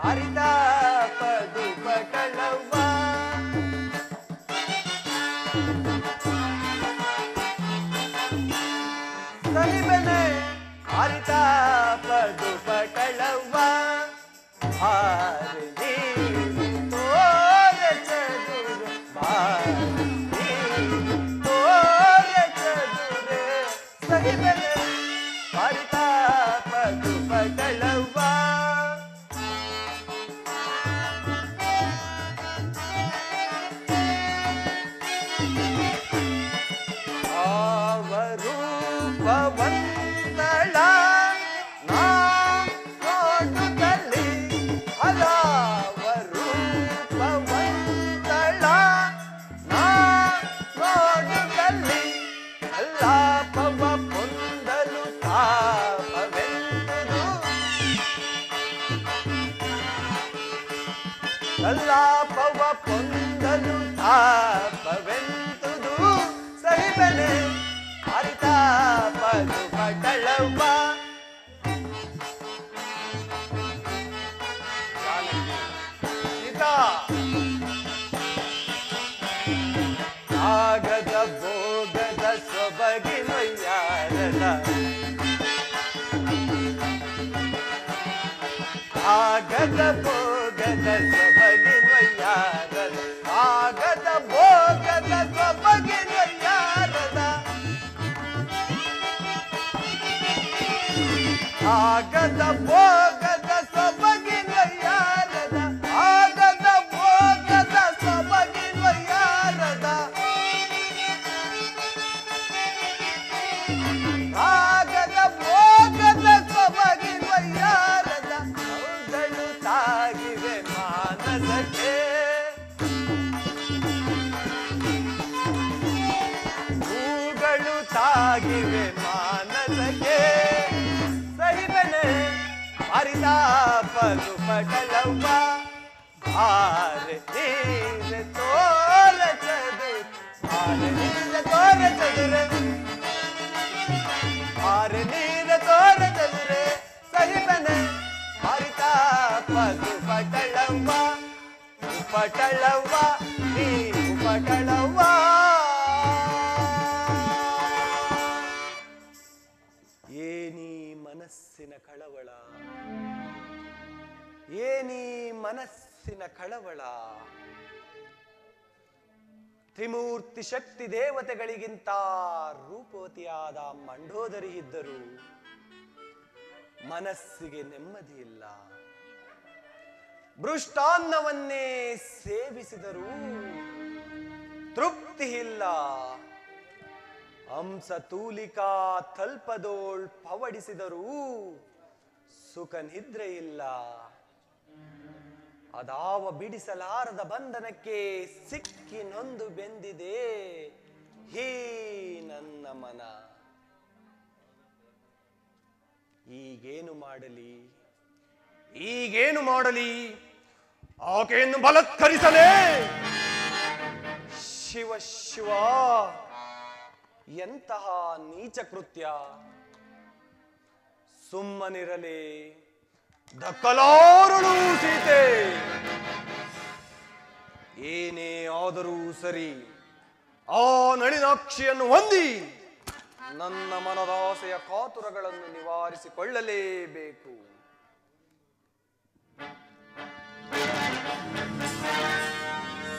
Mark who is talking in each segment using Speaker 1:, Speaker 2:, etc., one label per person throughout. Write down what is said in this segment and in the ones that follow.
Speaker 1: ಅರಿತ ಪದುಪಟಳವ್ವ ಸಹಿಬನೆ ಅರಿತ ಪದುಪಟಳವ್ವ ಭಾರತಿ ತೋರ ಚದುರೆ ಭಾರತಿ ತೋರ ಚದುರೆ ಸಹಿಬನೆ ಅರಿತ ಪದುಪಟಳವ್ವ ವಂದಳ ನಾ ನೋಡುತ್ತಲಿ ಹಲವರು ವಂದಳ ನಾ ನೋಡುತ್ತಲಿ ಅಲ್ಲಾಪವ ಪೊಂದಲು ತಾಪವೆಂದುದು ಅಲ್ಲಾಪವ ಪೊಂದಲು ತಾಪವೆಂದುದು ಸಹಿಬನೆ ಅರಿತ ಪದುಪಟಳವ್ವ ಸೀತಾ ಆಗದ ಭೋಗದ ಸೊಬಗಿನೊಯ್ಯಾರದ ಆಗದ ಭೋಗದ ಸೊಬಗಿನೊಯ್ಯಾರದ ಆಗದ ಭೋಗದ ಸೊಬಗಿನೊಯ್ಯಾರದ ಆಗದ ಭೋಗದ ಸೊಬಗಿನೊಯ್ಯಾರದ ಆಗದ ಭೋಗದ ಸೊಬಗಿನೊಯ್ಯಾರದ ಆಗದ ಭೋಗದ ಸೊಬಗಿನೊಯ್ಯಾರದ ಹೂಗಳು ತಾಗಿವೆ ಮಾನಸಕ್ಕೆ ಹೂಗಳು ತಾಗಿವೆ ಮಾನಸಕ್ಕೆ ಅರಿತ ಪದುಪಟಳವ್ವ ಭಾರತಿ ತೋರ ಚದುರೆ ಭಾರತಿ ತೋರ ಚದುರೆ ಭಾರತಿ ತೋರ ಚದುರೆ ಸಹಿಬನೆ ಅರಿತ ಪದುಪಟಳವ್ವ ಉಪಟಳವ್ವ ನೀ ಉಪಟಳವ್ವ ಏನಿ ಮನಸ್ಸಿನ ಕಳವಳ ಏನಿ ಮನಸ್ಸಿನ ಕಳವಳ ತ್ರಿಮೂರ್ತಿ ಶಕ್ತಿ ದೇವತೆಗಳಿಗಿಂತ ರೂಪವತಿಯಾದ ಮಂಡೋದರಿ ಇದ್ದರು ಮನಸ್ಸಿಗೆ ನೆಮ್ಮದಿ ಇಲ್ಲ ಮೃಷ್ಟಾನ್ನವನ್ನೇ ಸೇವಿಸಿದರೂ ತೃಪ್ತಿ ಇಲ್ಲ ಹಂಸ ತೂಲಿಕಾ ತಲ್ಪದೋಳ್ ಪವಡಿಸಿದರೂ ಸುಖ ನಿದ್ರೆ ಇಲ್ಲ ಅದಾವ ಬಿಡಿಸಲಾರದ ಬಂಧನಕ್ಕೆ ಸಿಕ್ಕಿ ನೊಂದು ಬೆಂದಿದೆ ಹೀ ನನ್ನ ಮನ ಈಗೇನು ಮಾಡಲಿ ಈಗೇನು ಮಾಡಲಿ ಆಕೆಯನ್ನು ಬಲತ್ಕರಿಸಲೇ ಶಿವ ಶಿವ ಎಂತಹ ನೀಚ ಕೃತ್ಯ ಸುಮ್ಮನಿರಲೇ ದಕ್ಕಲಾರಳು ಸೀತೆ ಏನೇ ಆದರೂ ಸರಿ ಆ ನಳಿನಾಕ್ಷಿಯನ್ನು ಹೊಂದಿ ನನ್ನ ಮನದಾಸೆಯ ಕಾತುರಗಳನ್ನು ನಿವಾರಿಸಿಕೊಳ್ಳಲೇಬೇಕು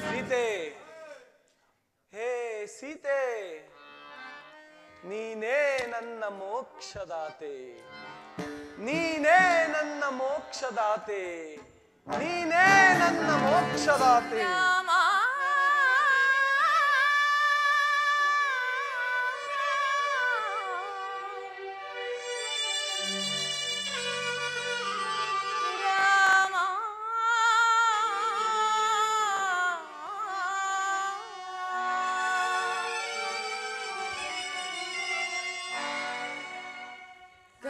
Speaker 1: ಸೀತೆ ಹೇ ಸೀತೆ ನೀನೇ ನನ್ನ ಮೋಕ್ಷದಾತೆ ನೀನೇ ನನ್ನ ಮೋಕ್ಷದಾತೆ ನೀನೇ ನನ್ನ ಮೋಕ್ಷದಾತೆ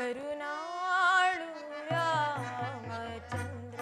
Speaker 2: ಕರುಣಾಳು ರಾಮಚಂದ್ರ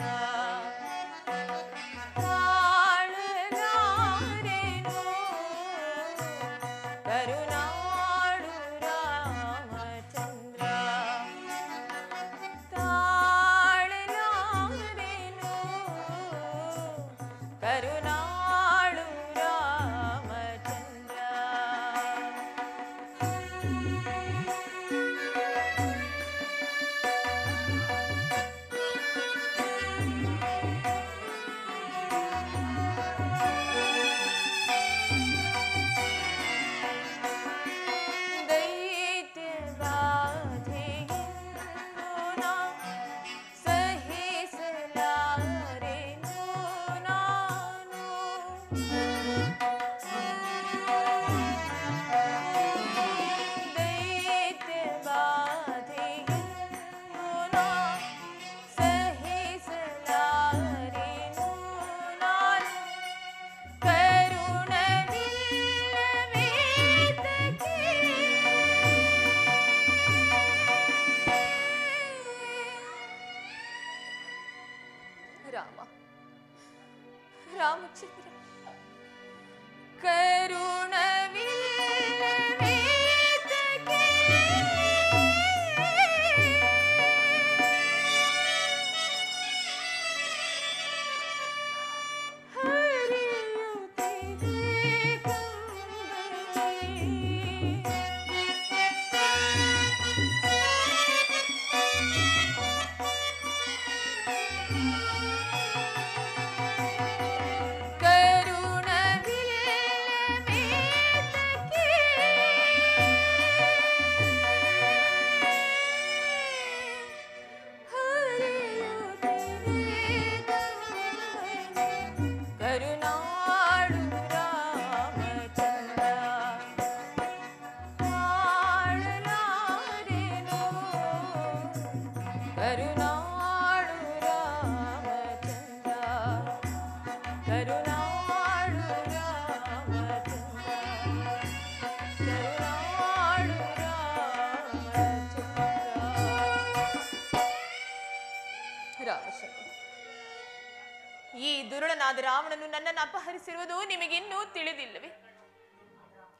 Speaker 2: ಈ ದುರುಳನಾದ ರಾವಣನು ನನ್ನನ್ನು ಅಪಹರಿಸಿರುವುದು ನಿಮಗಿನ್ನೂ ತಿಳಿದಿಲ್ಲವೇ?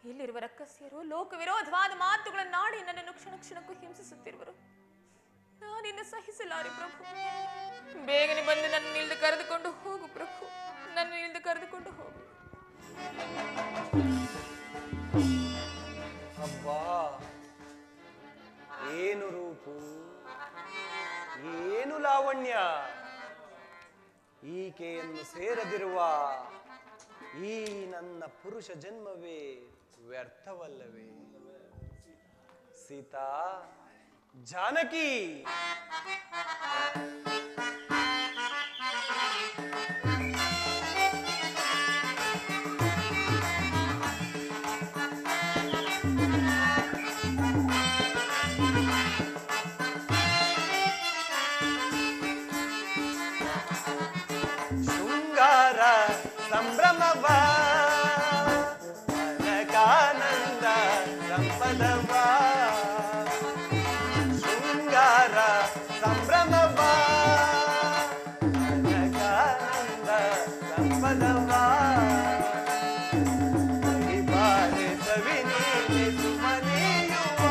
Speaker 2: ಇಲ್ಲಿರುವ ರಕ್ಕಸಿಯರು ಲೋಕ ವಿರೋಧವಾದ ಮಾತುಗಳನ್ನಾಡಿ ನನ್ನನ್ನು ಕ್ಷಣ ಕ್ಷಣಕ್ಕೂ ಹಿಂಸಿಸುತ್ತಿರುವರು. ನಾನಿನ್ನು ಸಹಿಸಲಾರೆ ಪ್ರಭು. ಬೇಗನೆ ಬಂದು ನನ್ನ ಇಲ್ದು ಕರೆದುಕೊಂಡು ಹೋಗು ಪ್ರಭು, ನನ್ನ ಇಲ್ದು ಕರೆದುಕೊಂಡು ಹೋಗು.
Speaker 1: ಅಬ್ಬಾ, ಏನು ರೂಪು, ಏನು ಲಾವಣ್ಯ! ಈಕೆಯನ್ನು ಸೇರದಿರುವ ಈ ನನ್ನ ಪುರುಷ ಜನ್ಮವೇ ವ್ಯರ್ಥವಲ್ಲವೇ? ಸೀತಾ, ಜಾನಕಿ, ಶೃಂಗಾರ ಸಂಭ್ರಮವ ಅನಕಾನಂದ ಸಂಪದವ, ಶೃಂಗಾರ ಸಂಭ್ರಮವ ಅನಕಾನಂದ ಸಂಪದವ, ಬಾರೆ ಸವಿನೀನೆ ಸುಮನಿಯುವ.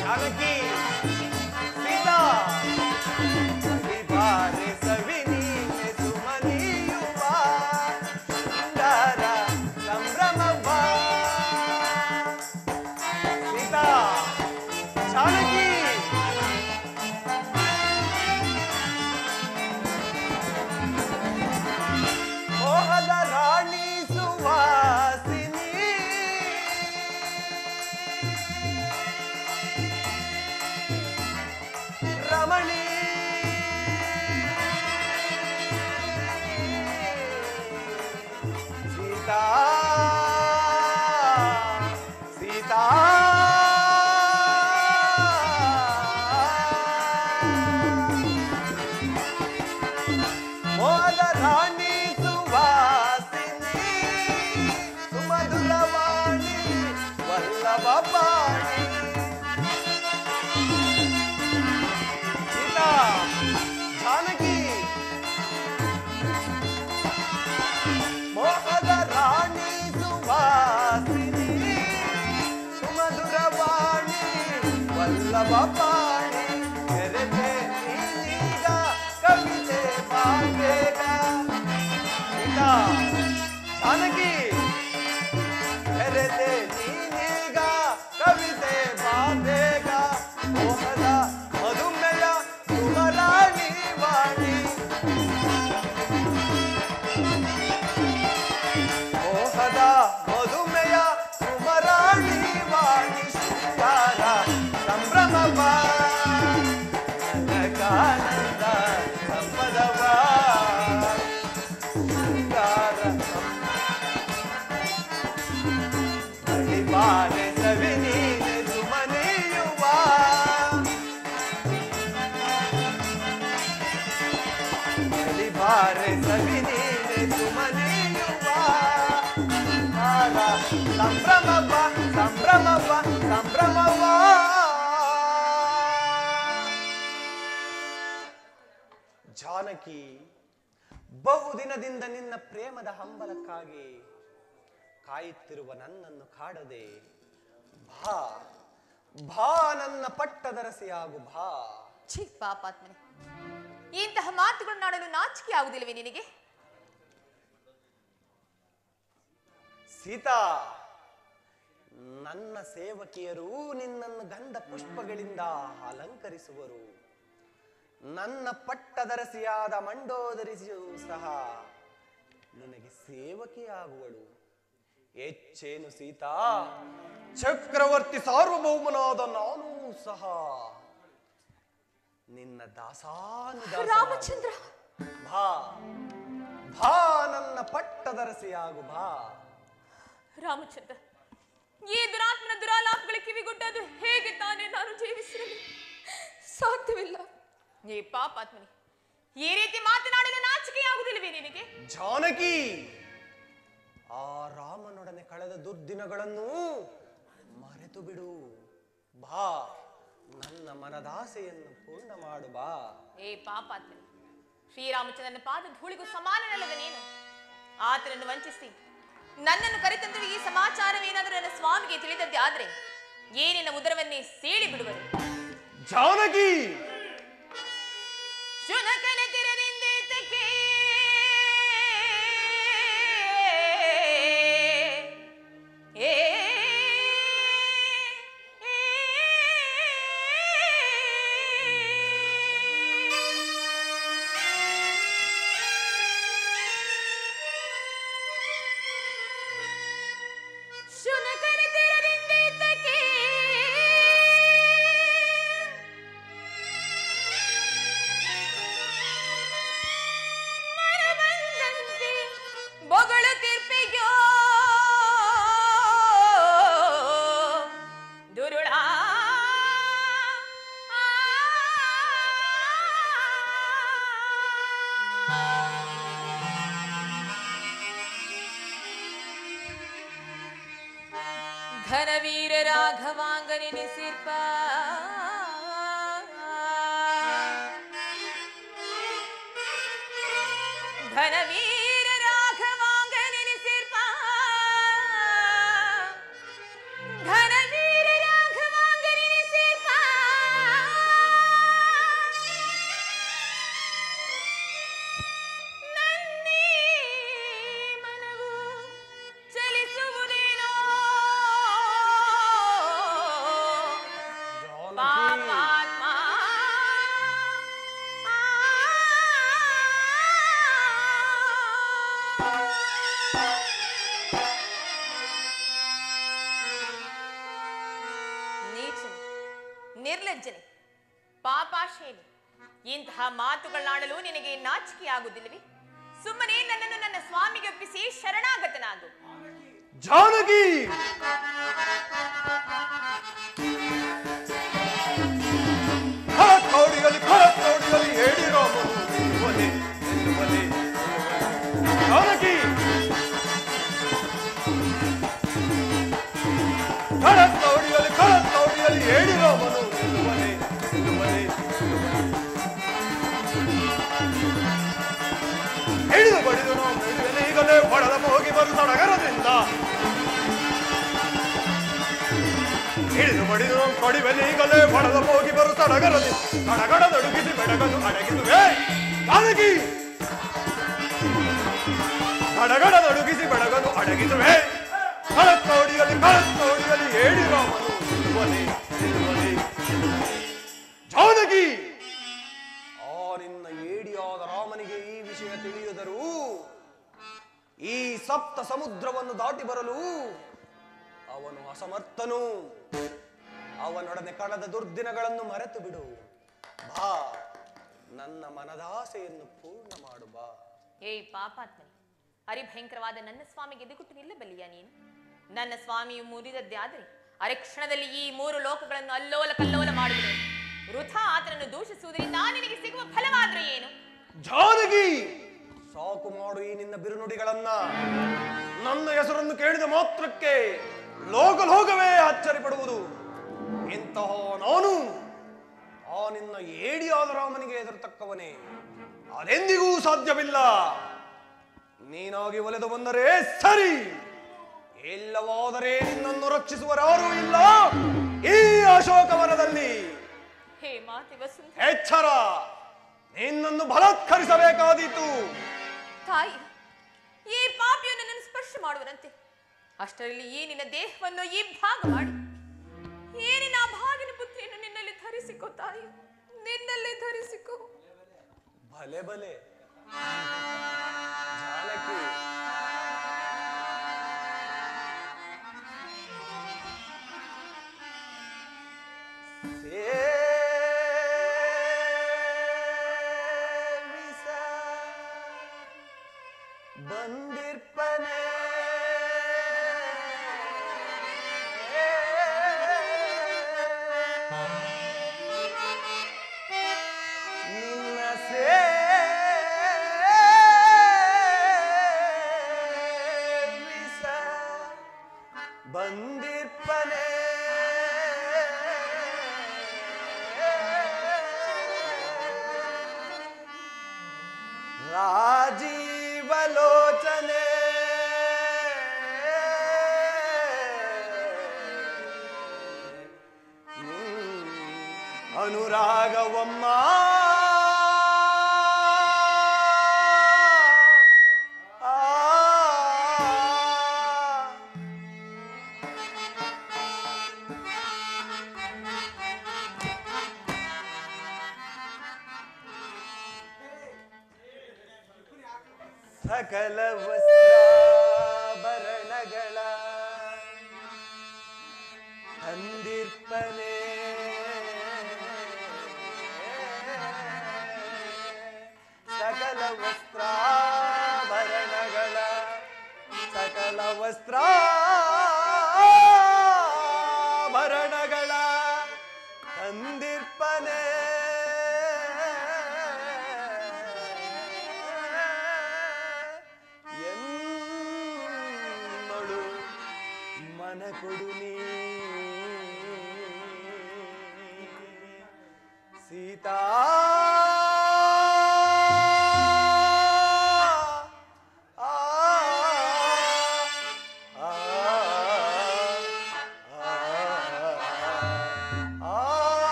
Speaker 1: ಜಾನಕಿ, ಸೀತಾ, ಬಾರೆ ಸವಿನೀನೆ ಸುಮನಿಯುವ, ಶೃಂಗಾರ ಸಂಭ್ರಮವ. ಸೀತಾ, ಜಾನಕಿ, ಮೋಹದ ರಾಣಿ ಸುವಾಸಿನಿ, ರಮಣಿ, ಸೀತಾ, ಸೀತಾ, ಮೋಹದ ರಾಣಿ ಸುವಾಸಿನಿ, ಸುಮಧುರವಾಣಿ ವಲ್ಲಭ ಪಾಣಿ. ಸೀತಾ, ಜಾನಕಿ, ಮೋಹದ ರಾಣಿ ಸುವಾಸಿನಿ, ಸುಮಧುರವಾಣಿ ವಲ್ಲಭ ಪಾಣಿ. ತೆರೆದೆ ನೀನೀಗ ಕವಿತೆ ಬಾಬೇಗ. ಸೀತಾ, ಜಾನಕಿ, ತೆರೆದೆ ನೀನೀಗ ಕವಿತೆ ಬಾಬೇಗ. ಮೋಹದ ಮಧುಮೆಯ ಸುಮರಾಣಿ ವಾಣಿ, ಮೋಹದ ಮಧುಮೆಯ ಸುಮರಾಣಿ ವಾಣಿ. ಶೃಂಗಾರ ಸಂಭ್ರಮವ ಅನಕಾನಂದ ಸಂಪದವ, ಶೃಂಗಾರ ಬಾರೆ ಸವಿನೀನೆ ಸುಮನಿಯುವ, ಬಾರೆ ಸವಿನೀನೆ ಸುಮನಿಯುವ. ಸಂಭ್ರಮವ ಸಂಭ್ರಮವ ಸಂಭ್ರಮವ. ಜಾನಕಿ, ಬಹುದಿನದಿಂದ ನಿನ್ನ ಪ್ರೇಮದ ಹಂಬಲಕ್ಕಾಗಿ ಕಾಯುತ್ತಿರುವ ನನ್ನನ್ನು ಕಾಡದೆ ಬಾ ಬಾ, ನನ್ನ ಪಟ್ಟದರಸಿಯಾಗು ಬಾ.
Speaker 2: ಛೀ ಪಾಪಾತ್ಮನೆ, ಇಂತಹ ಮಾತುಗಳನ್ನಾಡಲು ನಾಚಿಕೆ ಆಗುವುದಿಲ್ಲವೇ ನಿನಗೆ?
Speaker 1: ಸೀತಾ, ನನ್ನ ಸೇವಕಿಯರು ನಿನ್ನನ್ನು ಗಂಧ ಪುಷ್ಪಗಳಿಂದ ಅಲಂಕರಿಸುವರು. ನನ್ನ ಪಟ್ಟದರಸಿಯಾದ ಮಂಡೋದರಿಸಿಯೂ ಸಹ ನಿನಗೆ ಸೇವಕಿಯಾಗುವಳು. ಹೆಚ್ಚೇನು ಸೀತಾ, ಚಕ್ರವರ್ತಿ ಸಾರ್ವಭೌಮನಾದ ನಾನು ಸಹ ನಿನ್ನ ದಾಸಾನುದಾಸ.
Speaker 2: ರಾಮಚಂದ್ರ,
Speaker 1: ಬಾ ಬಾ, ನನ್ನ ಪಟ್ಟದರಸಿಯಾಗು ಬಾ.
Speaker 2: ರಾಮಚಂದ್ರ, ಈ ದುರಾತ್ಮನ ದುರಾಲಾಪಗಳ ಕಿವಿಗೊಟ್ಟದು ಹೇಗೆ ತಾನೇ ನಾನು ಜೀವಿಸಿರಲಿ? ಸಾಧ್ಯವಿಲ್ಲ. ಏ ಪಾಪಾತ್ಮನಿ, ಈ ರೀತಿ ಮಾತನಾಡಲು ನಾಚಿಕೆಯಾಗುವುದಿಲ್ಲವೇ ನಿನಗೆ?
Speaker 1: ಜಾನಕಿ, ಆ ರಾಮನೊಡನೆ ಕಳೆದ ದುರ್ದಿನಗಳನ್ನು ಮರೆತು ಬಿಡು. ಬಾ, ನನ್ನ ಮನದಾಸೆಯನ್ನು ಪೂರ್ಣ ಮಾಡು ಬಾ.
Speaker 2: ಏ ಪಾಪಾತ್ಮನಿ, ಶ್ರೀರಾಮಚಂದ್ರನ ಪಾದ ಧೂಳಿಗೂ ಸಮಾನನಲ್ಲದ ನೀನು. ಆತನನ್ನು ವಂಚಿಸಿ ನನ್ನನ್ನು ಕರೆತಂದು ಈ ಸಮಾಚಾರವೇನಾದರೂ ನನ್ನ ಸ್ವಾಮಿಗೆ ತಿಳಿದದ್ದೇ ಆದ್ರೆ ಏನಿನ ಉದರವನ್ನೇ ಸೀಳಿ ಬಿಡುವರು.
Speaker 1: ಜಾನಕಿ,
Speaker 2: ಶುನಕನ ತಿರದಿಂದೇತಕ್ಕೆ ಘನವೀರ ರಾಘವಾಂಗನೆನಿಸಿರ್ಪ ಘನವೀರ ರಾಘವಾಂಗನೆನಿಸಿರ್ಪ ಘನವೀರ ರಾಘವಾಂಗನೆನಿಸಿರ್ಪ ನನ್ನೇ ಮನವು ಚಲಿಸುವುದೇನೋ ಪಾಪಾತ್ಮ. ನೀಚನೆ, ನಿರ್ಲಜ್ಜನೆ, ಪಾಪಾಶೇನಿ, ಇಂತಹ ಮಾತುಗಳನ್ನಾಡಲು ನಿನಗೆ ನಾಚಿಕೆಯಾಗುವುದಿಲ್ಲವೇ? ಸುಮ್ಮನೆ ನನ್ನನ್ನು ನನ್ನ ಸ್ವಾಮಿಗೆ ಒಪ್ಪಿಸಿ ಶರಣಾಗತನಾಗು.
Speaker 1: ಜಾನಕಿ, ಕರತ್ತೋಡಿಯಲ್ಲಿ ಹೇಳಿ ರಾಮನು ನಿಲ್ಲುವನೆ ನಿಲ್ಲುವನೆ. ಜಾನಕಿ, ಕರತ್ತೋಡಿಯಲ್ಲಿ ಹೇಳಿ ರಾಮನು ನಿಲ್ಲುವನೆ ನಿಲ್ಲುವನೆ. ಹಿಡಿದು ಬಡಿದು ನಾವು ನಡೆಯುವನೆ ಈಗಲೇ ಹೊಡೆದ ಹೋಗಿ ಬರು ಸಡಗರದಿಂದ. ಹಿಡಿದು ಬಡಿದು ನಾವು ಕಡಿವೆನೆ ಈಗಲೇ ಹೊಡೆದ ಹೋಗಿ ಬರು ಸಡಗರದಿಂದ. ಕಡಗಡದಡುಗಿಸಿ ಬೆಡಗನು ಅಡಗಿಸುವೆ. ಜಾನಕಿ, ಕಡಗಡದಡುಗಿಸಿ ಬೆಡಗನು ಅಡಗಿಸುವೆ. ಕರತ್ತೋಡಿಯಲ್ಲಿ ಹೇಳಿ ರಾಮನು ನಿಲ್ಲುವನೆ ನಿಲ್ಲುವನೆ. ಜಾನಕಿ, ಆ ನಿನ್ನ ಏಡಿಯಾದ ರಾಮನಿಗೆ ಈ ವಿಷಯ ತಿಳಿಯುದರೂ ಈ ಸಪ್ತ ಸಮುದ್ರವನ್ನು ದಾಟಿ ಬರಲು ಅವನು ಅಸಮರ್ಥನು. ಅವನೊಡನೆ ಕಳೆದ ದುರ್ದಿನಗಳನ್ನು ಮರೆತು ಬಿಡು. ಬಾ, ನನ್ನ ಮನದಾಸೆಯನ್ನು ಪೂರ್ಣ ಮಾಡು ಬಾ.
Speaker 2: ಏ ಪಾಪಾತ್ಮನೆ, ಹರಿಭಯಂಕರವಾದ ನನ್ನ ಸ್ವಾಮಿಗೆ ಎದುಗುಟ್ಟು ನಿಲ್ಲಬಲ್ಲಿಯ ನೀನು? ನನ್ನ ಸ್ವಾಮಿಯು ಮುರಿದದ್ದೇ ಆದರೆ ಅರೆಕ್ಷಣದಲ್ಲಿ ಈ ಮೂರು ಲೋಕಗಳನ್ನು ಅಲ್ಲೋಲ ಕಲ್ಲೋಲ ಮಾಡುವುದು. ವೃಥಾ ಆತನನ್ನು ದೂಷಿಸುವುದರಿಂದ ನಿನಗೆ ಸಿಗುವ ಫಲವಾದ್ರೆ ಏನು?
Speaker 1: ಜಾನಕಿ, ಸಾಕು ಮಾಡು ಈ ನಿನ್ನ ಬಿರುನುಡಿಗಳನ್ನ. ನನ್ನ ಹೆಸರನ್ನು ಕೇಳಿದ ಮಾತ್ರಕ್ಕೆ ಲೋಕವೇ ಅಚ್ಚರಿ ಪಡುವುದು. ಇಂತಹ ನಾನು ಆ ನಿನ್ನ ಏಡಿಯಾದ ರಾಮನಿಗೆ ಎದುರು ತಕ್ಕವನೇ. ಅದೆಂದಿಗೂ ಸಾಧ್ಯವಿಲ್ಲ. ನೀನಾಗಿ ಒಲೆದು ಬಂದರೆ ಸರಿ, ಇಲ್ಲವಾದರೆ ನಿನ್ನನ್ನು ರಕ್ಷಿಸುವರಾರೂ ಇಲ್ಲ ಈ ಅಶೋಕವನದಲ್ಲಿ.
Speaker 2: ಹೇ ಮಾತೆ ವಸುಂಧರಾ,
Speaker 1: ಎಚ್ಚರ, ನಿನ್ನನ್ನು ಬಲಾತ್ಕರಿಸಬೇಕಾದೀತು.
Speaker 2: ತಾಯಿ, ಈ ಪಾಪಿಯು ನನ್ನನ್ನು ಸ್ಪರ್ಶ ಮಾಡುವರಂತೆ. ಅಷ್ಟರಲ್ಲಿ ಈ ನಿನ್ನ ದೇಹವನ್ನು ಈ ಭಾಗ ಮಾಡಿ ಏನಿನ ಆ ಭಾಗಿನ ಪುತ್ರಿಯನ್ನು ನಿನ್ನಲ್ಲಿ ಧರಿಸಿಕೋ ತಾಯಿ, ನಿನ್ನಲ್ಲಿ ಧರಿಸಿಕೋ.
Speaker 1: ಭಲೆ ಭಲೆ ಜಾನಕಿ, ಬಂದಿರ್ಪನೆ ನಿನ್ನ ಸೇವಿಸ ಬಂದಿರ್ಪನೆ ರಾಜೀವಲೋಚನೆ ಅನುರಾಗವಮ್ಮ ಸಕಲ ವಸ್ತ್ರಾಭರಣಗಳ ತಂದಿರ್ಪನೆ ಸಕಲ ವಸ್ತ್ರಾಭರಣಗಳ ಸಕಲ ವಸ್ತ್ರಾಭರಣಗಳ ತಂದಿರ್ಪನೆ ಎನ್ನೊಳು ಮನ ಕೊಡು ನೀ ಸೀತಾ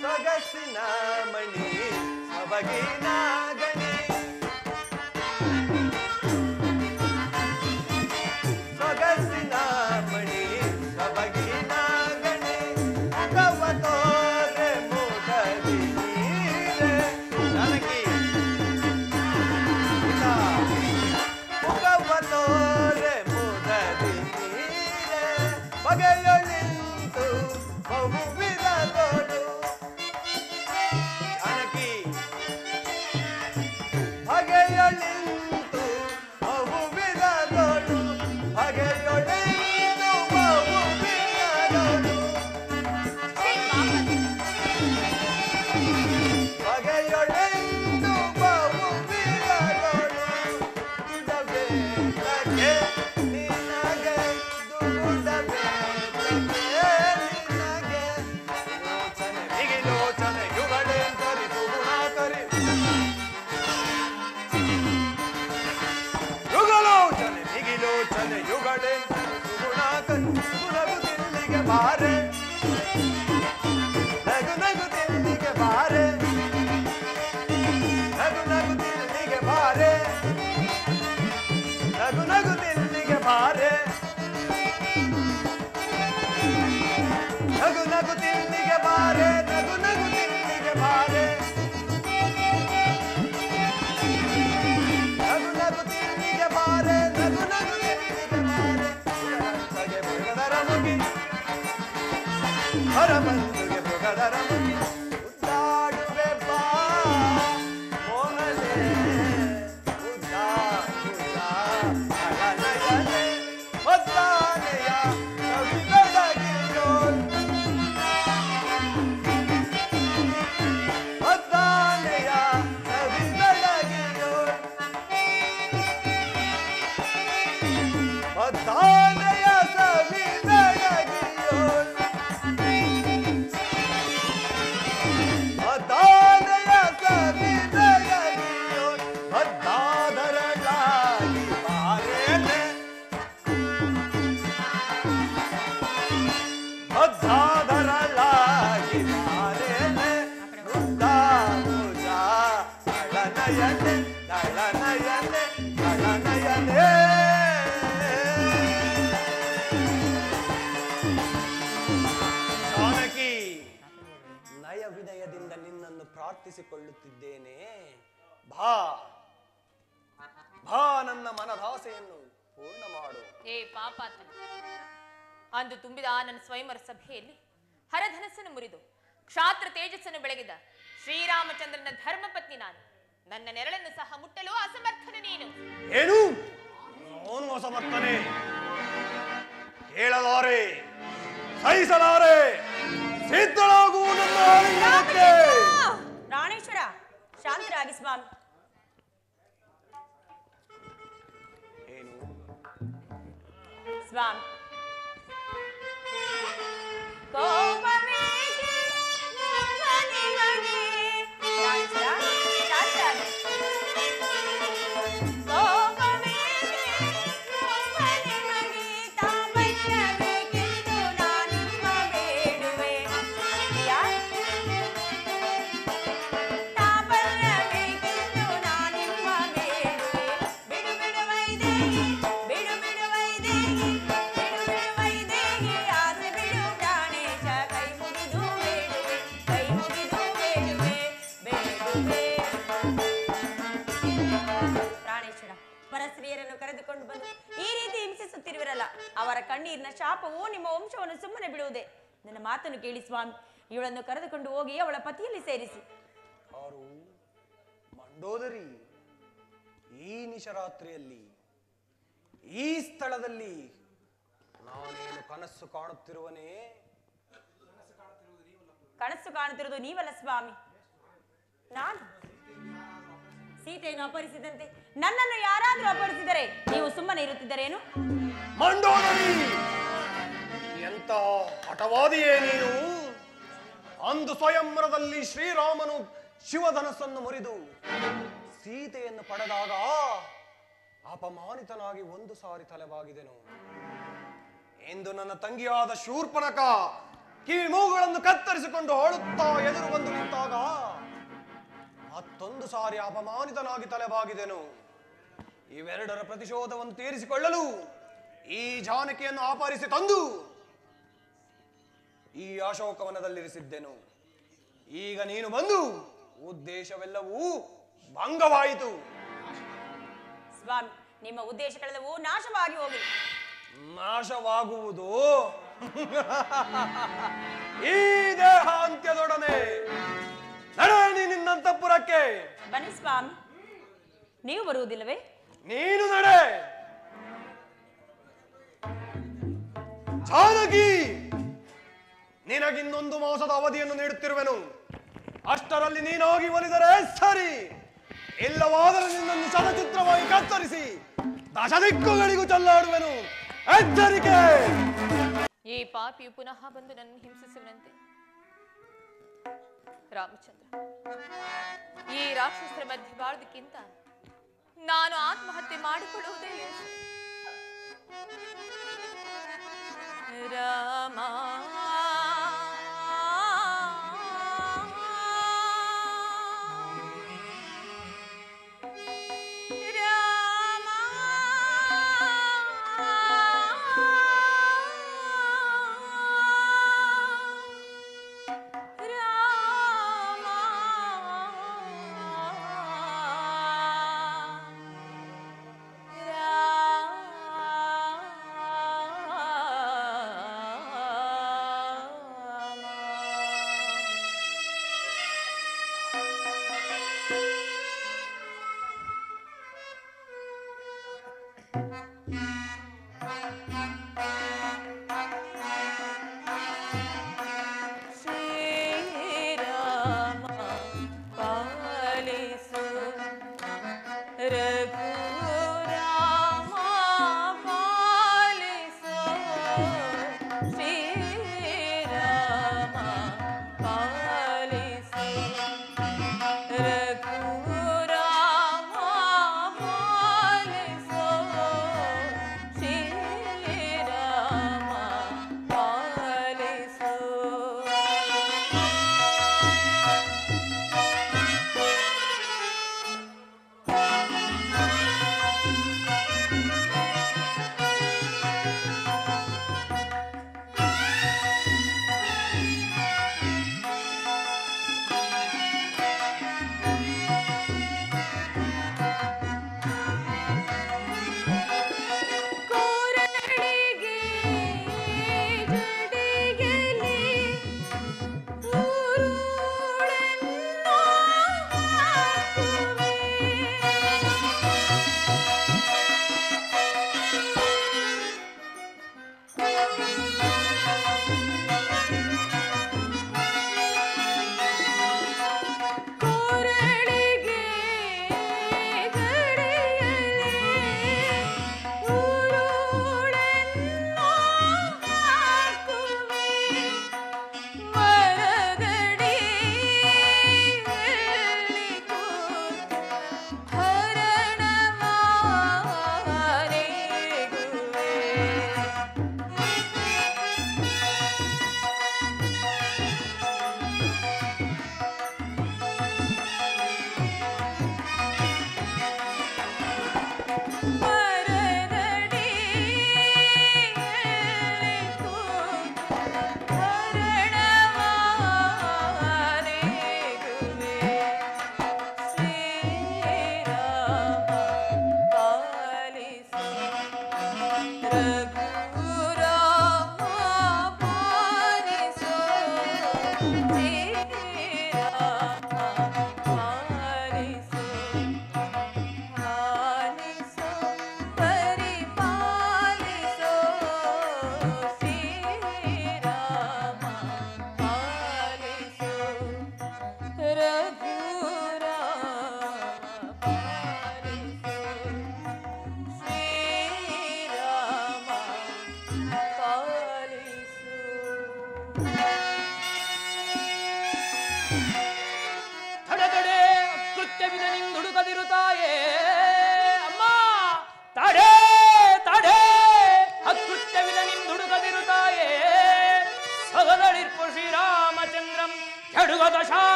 Speaker 1: ಸೊಗಸಿನ ಮಣಿ ಸೊಬಗಿನ ಗಣಿ ಸೊಗಸಿನ ಮಣಿ ಸೊಬಗಿನ ಗಣಿ ಮುಖವ ತೋರೆ ಮುಖದಿ ನೀರೆ ಜಾನಕಿ ಮುಖವ ತೋರೆ ಮುಖದಿ ನೀರೆ ಬಗೆಯೊಳಿಂತು ಬಹುವಿಧ ತೋಡು ಬಗೆಯೊಳಿಂತು ಬಹುವಿಧ ತೋಡು ಬಗೆಯೊಳಿಂತು ಬಹುವಿಧ ತೋಡು ಬಗೆಯೊಳಿಂತು ಬಹುವಿಧ ತೋಡು ದುಡಬೇಕಕ್ಕೆ ನಿನಗೆ ದುಡಬೇಕಕ್ಕೆ ನಿನಗೆ ಲೋಚನೆ ಬಿಗಿಲೋಚನೆ ಯುಗಳೇ ಕರಿದು ಗುಣ ಕರಿ ಯುಗಲೋಚನೆ ಬಿಗಿಲೋಚನೆ ಯುಗಳೇ ಗುಣ ಕರಿ ನಗು ತಿಲ್ಲಿಗೆ ಬಾರೆ ನಗು ನಗು ತಿಲ್ಲಿಗೆ ಬಾರೆ ನಗು ನಗು ತಿಲ್ಲಿಗೆ ಬಾರೆ ನಗು ನಗು ತಿಲ್ಲಿಗೆ ಬಾರೆ ನಗು ನಗು ತಿಲ್ಲಿಗೆ ಬಾರೆ ನಗು ನಗು ತಿಲ್ಲಿಗೆ ಬಾರೆ ನಗು ನಗು ತಿಲ್ಲಿಗೆ ಬಾರೆ ನಗು ನಗು ತಿಲ್ಲಿಗೆ ಬಾರೆ ಹೊರಗೆ ಮೃಗದರ ಮುಗಿ ಹೊರಬಂದುಗೆ ಮೃಗದರ ಮುಗಿ ಉದ್ದಾಡುವೆ ಬಾ ಮೋಹನೆ ಉದ್ದಾ ಉದ್ದಾ ಅಳನಯನೆ ಒದ್ದಾನೆಯ ಕವಿಗಳಗಿರೋ ಒದ್ದಾನೆಯ ಕವಿಗಳಗಿರೋ ಒದ್ದಾನೆಯ
Speaker 3: ಹೃದಯದಿಂದ ನಿನ್ನನ್ನು ಪ್ರಾರ್ಥಿಸಿಕೊಳ್ಳುತ್ತಿದ್ದೇನೆ. ಬಾ ಬಾ, ನನ್ನ ಮನದಾಸೆಯನ್ನು ಪೂರ್ಣ ಮಾಡು.
Speaker 2: ಏ ಪಾಪಾತ್ಮ, ಅಂದು ತುಂಬಿದ ಆ ನನ್ನ ಸ್ವಯಂವರ ಸಭೆಯಲ್ಲಿ ಹರಧನಸ್ಸನ್ನು ಮುರಿದು ಕ್ಷಾತ್ರ ತೇಜಸ್ಸನ್ನು ಬೆಳಗಿದ ಶ್ರೀರಾಮಚಂದ್ರನ ಧರ್ಮಪತ್ನಿ ನಾನು. ನನ್ನ ನೆರಳನ್ನು ಸಹ ಮುಟ್ಟಲು ಅಸಮರ್ಥನೆ ನೀನು.
Speaker 1: ಏನು? ಅವನು ಅಸಮರ್ಥನೆ? ಕೇಳಲಾರೆ, ಸಹಿಸಲಾರೆ. ಸಿದ್ಧಳಾಗು ನನ್ನ ಆಲಿಂಗನಕ್ಕೆ.
Speaker 4: ಪ್ರಾಣೇಶ್ವರ, ಶಾಂತರಾಗಿ ಸ್ವಾಮಿ.
Speaker 3: ಏನು
Speaker 4: ಸ್ವಾಮಿ, ಪರಸ್ತ್ರೀಯರನ್ನು ಕರೆದುಕೊಂಡು ಬಂದು ಈ ರೀತಿ ಹಿಂಸಿಸುತ್ತಿರುವಿರಲ್ಲ, ಅವರ ಕಣ್ಣೀರಿನ ಶಾಪವು ನಿಮ್ಮ ವಂಶವನ್ನು ಸುಮ್ಮನೆ ಬಿಡುವುದೇ? ನನ್ನ ಮಾತನ್ನು ಕೇಳಿ ಸ್ವಾಮಿ, ಇವಳನ್ನು ಕರೆದುಕೊಂಡು ಹೋಗಿ ಅವಳ ಪತಿಯಲ್ಲಿ ಸೇರಿಸಿ.
Speaker 3: ಅವರು ಮಂಡೋದರಿ, ಈ ನಿಶರಾತ್ರಿಯಲ್ಲಿ ಈ ಸ್ಥಳದಲ್ಲಿ ನಾನೇನು ಕನಸು ಕಾಣುತ್ತಿರುವನೇ?
Speaker 4: ಕನಸು ಕಾಣುತ್ತಿರುವುದು ನೀವಲ್ಲ ಸ್ವಾಮಿ, ನಾನು. ಸೀತೆಯನ್ನು ಅಪಹರಿಸಿದಂತೆ ನನ್ನನ್ನು ಯಾರಾದರೂ ಅಪಹರಿಸಿದರೆ ನೀವು ಸುಮ್ಮನೆ ಇರುತ್ತಿದ್ದರೇನು?
Speaker 1: ಮಂಡೋದರಿ, ಎಂತ ಹಠವಾದಿಯೇ ನೀನು! ಅಂದು ಸ್ವಯಂವರದಲ್ಲಿ ಶ್ರೀರಾಮನು ಶಿವಧನಸ್ಸನ್ನು ಮುರಿದು ಸೀತೆಯನ್ನು ಪಡೆದಾಗ ಅಪಮಾನಿತನಾಗಿ ಒಂದು ಸಾರಿ ತಲೆಬಾಗಿದೆನು. ಎಂದು ನನ್ನ ತಂಗಿಯಾದ ಶೂರ್ಪನಖ ಕಿವಿ ಮೂಗುಗಳನ್ನು ಕತ್ತರಿಸಿಕೊಂಡು ಹೋಳುತ್ತಾ ಎದುರು ಬಂದು ನಿಂತಾಗ ಮತ್ತೊಂದು ಸಾರಿ ಅಪಮಾನಿತನಾಗಿ ತಲೆಬಾಗಿದೆನು. ಇವೆರಡರ ಪ್ರತಿಶೋಧವನ್ನು ತೀರಿಸಿಕೊಳ್ಳಲು ಈ ಜಾನಕಿಯನ್ನು ಅಪಹರಿಸಿ ತಂದು ಈ ಅಶೋಕವನದಲ್ಲಿರಿಸಿದ್ದೆನು. ಈಗ ನೀನು ಬಂದು ಉದ್ದೇಶವೆಲ್ಲವೂ ಭಂಗವಾಯಿತು.
Speaker 4: ಸ್ವಾಮಿ, ನಿಮ್ಮ ಉದ್ದೇಶಗಳೆಲ್ಲವೂ ನಾಶವಾಗಿ ಹೋಗಲಿ.
Speaker 1: ನಾಶವಾಗುವುದು ಈ ದೇಹ ಅಂತ್ಯದೊಡನೆ. ನಡೆ ನಿನ್ನಂತಃಪುರಕ್ಕೆ.
Speaker 4: ಬನ್ನಿ ಸ್ವಾಮಿ, ನೀವು ಬರುವುದಿಲ್ಲವೇ?
Speaker 1: ನೀನು ನಡೆ. ಜಾನಕಿ, ನಿನಗಿನ್ನೊಂದು ಮಾಸದ ಅವಧಿಯನ್ನು ನೀಡುತ್ತಿರುವೆನು. ಅಷ್ಟರಲ್ಲಿ ನೀನಾಗಿ ಒಲಿದರೆ ಸರಿ, ಇಲ್ಲವಾದರೆ ನಿನ್ನನ್ನು ಚಲಚಿತ್ರವಾಗಿ ಕತ್ತರಿಸಿ ದಶದಿಕ್ಕುಗಳಿಗೂ ಚೆಲ್ಲಾಡುವೆನು. ಎಚ್ಚರಿಕೆ!
Speaker 2: ಈ ಪಾಪಿಯು ಪುನಃ ಬಂದು ನನ್ನ ಹಿಂಸಿಸುವಂತೆ. ರಾಮಚಂದ್ರ, ಈ ರಾಕ್ಷಸರ ಮಧ್ಯೆ ಬಾಳುವುದಕ್ಕಿಂತ ನಾನು ಆತ್ಮಹತ್ಯೆ ಮಾಡಿಕೊಳ್ಳುವುದೇ ಲೇಸು. ರಾಮ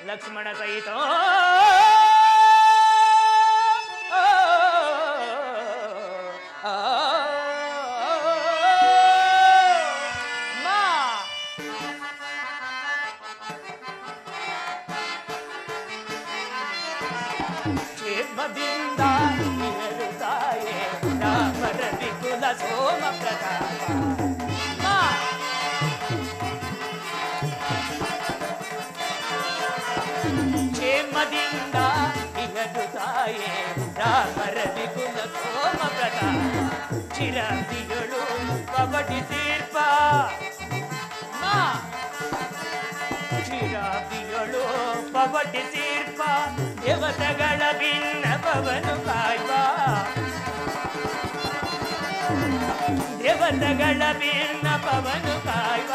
Speaker 5: ಲಕ್ಷ್ಮಣ ಸಹಿತ ಕ್ಷೇಮದಿಂದ ಇರುತ್ತಾಯೇ ರಾಮರ ವಿಕುಲ ಸೋಮ ಪ್ರತಾಪ ಕ್ಷೇಮದಿಂದ ಇಹದುತ್ತಾಯೇ ರಾಮರ ವಿಕುಲ ಸೋಮ ಪ್ರತಾಪ ಚಿರಂದಿಗಳು ಕಬಡ್ಡಿ ತೀರ್ಪ ಚಿರಾದಿಗಳು ಕಬಡ್ಡಿ ತೀರ್ಪ ದೇವತೆಗಳ ಭಿನ್ನಪವನು ಕಾಯ್ವ ದೇವತೆಗಳ ಭಿನ್ನಪವನು ಕಾಯ್ವ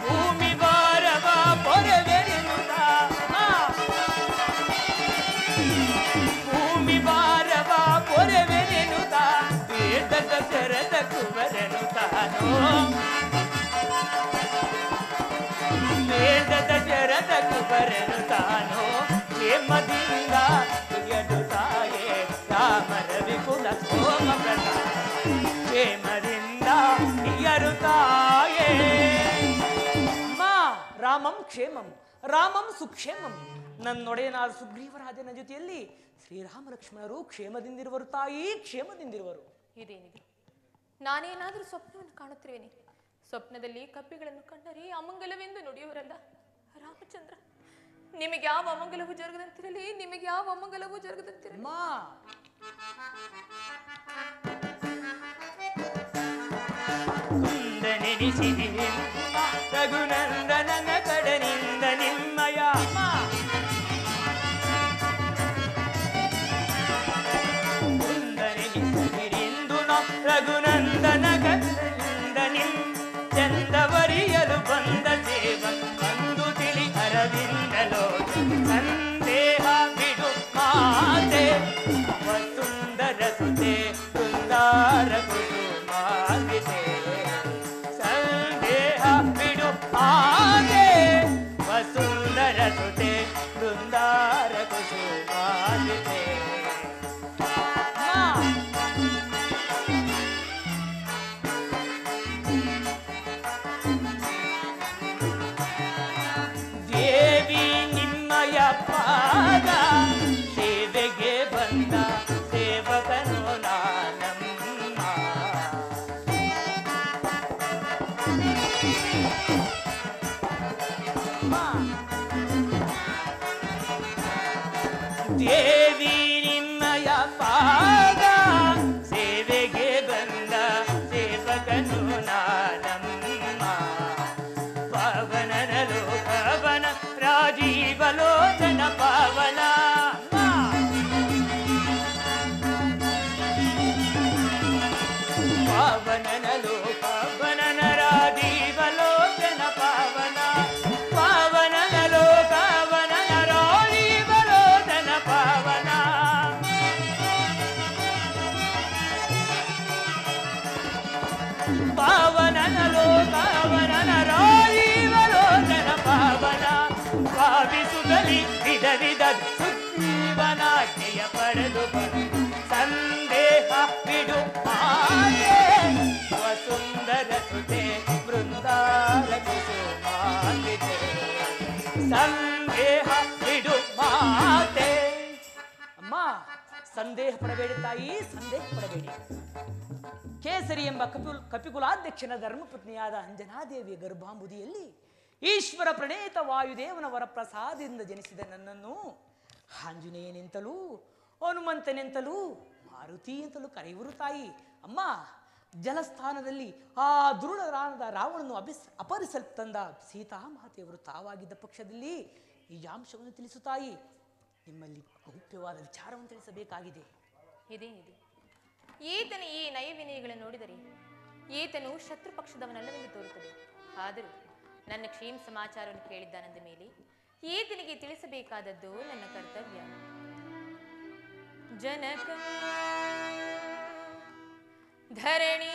Speaker 5: ಭೂಮಿ ಭಾರವ ಪೊರವೆರಿನುತ್ತ ಭೂಮಿ ಭಾರವ ಪೊರವೆರಿನುತ್ತ ವೇದದ ಶರದ ಕುವರನುತ್ತಾನೋ ವೇದದ ಶರದ ಕುವರನುತ್ತಾನೋ ಕ್ಷೇಮದಿಂದ ಎದುತಾಯೇ ರಾಮರ ವಿಪುಲ ಸೋಮ ಪ್ರತಾಪ ಕ್ಷೇಮದಿಂದ ಎರುತ್ತಾಯೇ ರಾಮಂ ಕ್ಷೇಮಂ ರಾಮಂ ಸುಕ್ಷೇಮಂ ನನ್ನೊಡೆಯನಾದ ಸುಗ್ರೀವರಾಜನ ಜೊತೆಯಲ್ಲಿ ಶ್ರೀರಾಮ ಲಕ್ಷ್ಮಣರು ಕ್ಷೇಮದಿಂದಿರುವರು ತಾಯಿ ಕ್ಷೇಮದಿಂದಿರುವರು.
Speaker 2: ಇದೇನಿದೆ ನಾನೇನಾದರೂ ಸ್ವಪ್ನವನ್ನು ಕಾಣುತ್ತಿರುವೇನೆ ಸ್ವಪ್ನದಲ್ಲಿ ಕಪ್ಪಿಗಳನ್ನು ಕಂಡರೆ ಅಮಂಗಲವೆಂದು ನುಡಿಯುವರಲ್ಲ ರಾಮಚಂದ್ರ ನಿಮಗೆ ಯಾವ ಅಮಂಗಲವೂ ಜರುಗದಂತಿರಲಿ ನಿಮಗೆ ಯಾವ ಅಮಂಗಲವೂ ಜರುಗದಂತಿರಲಿ
Speaker 5: ಕುಂದನೆನಿಸಿದೆ ರಘುನಂದನನ ಕಡನಿಂದ ನಿಮ್ಮಯ ಕುಂದನೆನಿಸಿರಿಂದು ರಘುನಂದನ ಕಡನಿಂದ ನಿಮ್ ಚಂದವರಿಯಲು ಬಂದ ಸೇವ ಬಂದು ತಿಳಿ ಅರವಿಂದಲೋ ಸಂದೇಹ ಬಿಡು ಮಾತೆ ವಸುಂದರ ಸುತೆ ಸುಂದರ ಕುಸುಮಾಗಿತೆ ಸಂದೇಹ ಬಿಡು ಮಾತೆ ವಸುಂದರ ಸುತೆ ಸುಂದರ ಕುಸುಮಾಗಿತೆ ದೇವಿ ನಿಮ್ಮಯ ಪಾದ ಸೇವೆಗೆ ಬಂದ ಸೇವಕನು ನಾನಮ್ಮ ದೇವಿ ನಿಮ್ಮಯ ಪಾದ ಸೇವೆಗೆ ಬಂದ ಸೇವಕನು ನಾನಮ್ಮ ಪಾವನನ ಲೋಕವನ ರಾಜೀವಲೋಚನ ಪಾವನ ಪಾವನನ ಲೋಕವನನ ರಾಜೀವಲೋಚನ ಪಾವನ ಪಾವನನ ಲೋಕವನನ ರಾಜೀವಲೋಚನ ಪಾವನ ಸಂದೇಹ ಪಡಬೇಡಿ ತಾಯಿ, ಸಂದೇಹ ಪಡಬೇಡಿ. ಕೇಸರಿ ಎಂಬ ಕಪಿಕುಲಾಧ್ಯಕ್ಷನ ಧರ್ಮಪತ್ನಿಯಾದ ಅಂಜನಾದೇವಿಯ ಗರ್ಭಾಂಬುದಿಯಲ್ಲಿ ಈಶ್ವರ ಪ್ರಣೇತ ವಾಯುದೇವನ ವರಪ್ರಸಾದದಿಂದ ಜನಿಸಿದ ನನ್ನನ್ನು ಆಂಜನೇಯನೆಂತಲೂ ಹನುಮಂತನೆಂತಲೂ ಮಾರುತಿ ಅಂತಲೂ ಕರೆಯುವರು ತಾಯಿ. ಅಮ್ಮ, ಜಲಸ್ಥಾನದಲ್ಲಿ ಆ ದುರುಳರಾದ ರಾವಣನು ಅಪಹರಿಸಲ್ ತಂದ ಸೀತಾಮಾತೆಯವರು ತಾವಾಗಿದ್ದ ಪಕ್ಷದಲ್ಲಿ ಈ ಅಂಶವನ್ನು ತಿಳಿಸು ತಾಯಿ. ನಿಮ್ಮಲ್ಲಿ ಗೌಪ್ಯವಾದ ವಿಚಾರವನ್ನು ತಿಳಿಸಬೇಕಾಗಿದೆ.
Speaker 2: ಇದೆ ಈತನ ಈ ನಯವಿನಯಗಳನ್ನು ನೋಡಿದರೆ ಈತನು ಶತ್ರು ಪಕ್ಷದವನಲ್ಲವೆಂದು ತೋರುತ್ತದೆ. ಆದರೂ ನನ್ನ ಕ್ಷೇಮ ಸಮಾಚಾರವನ್ನು ಕೇಳಿದ್ದಾನಂದ ಮೇಲೆ ಈತನಿಗೆ ತಿಳಿಸಬೇಕಾದದ್ದು ನನ್ನ ಕರ್ತವ್ಯ. ಜನಕ ಧರಣಿ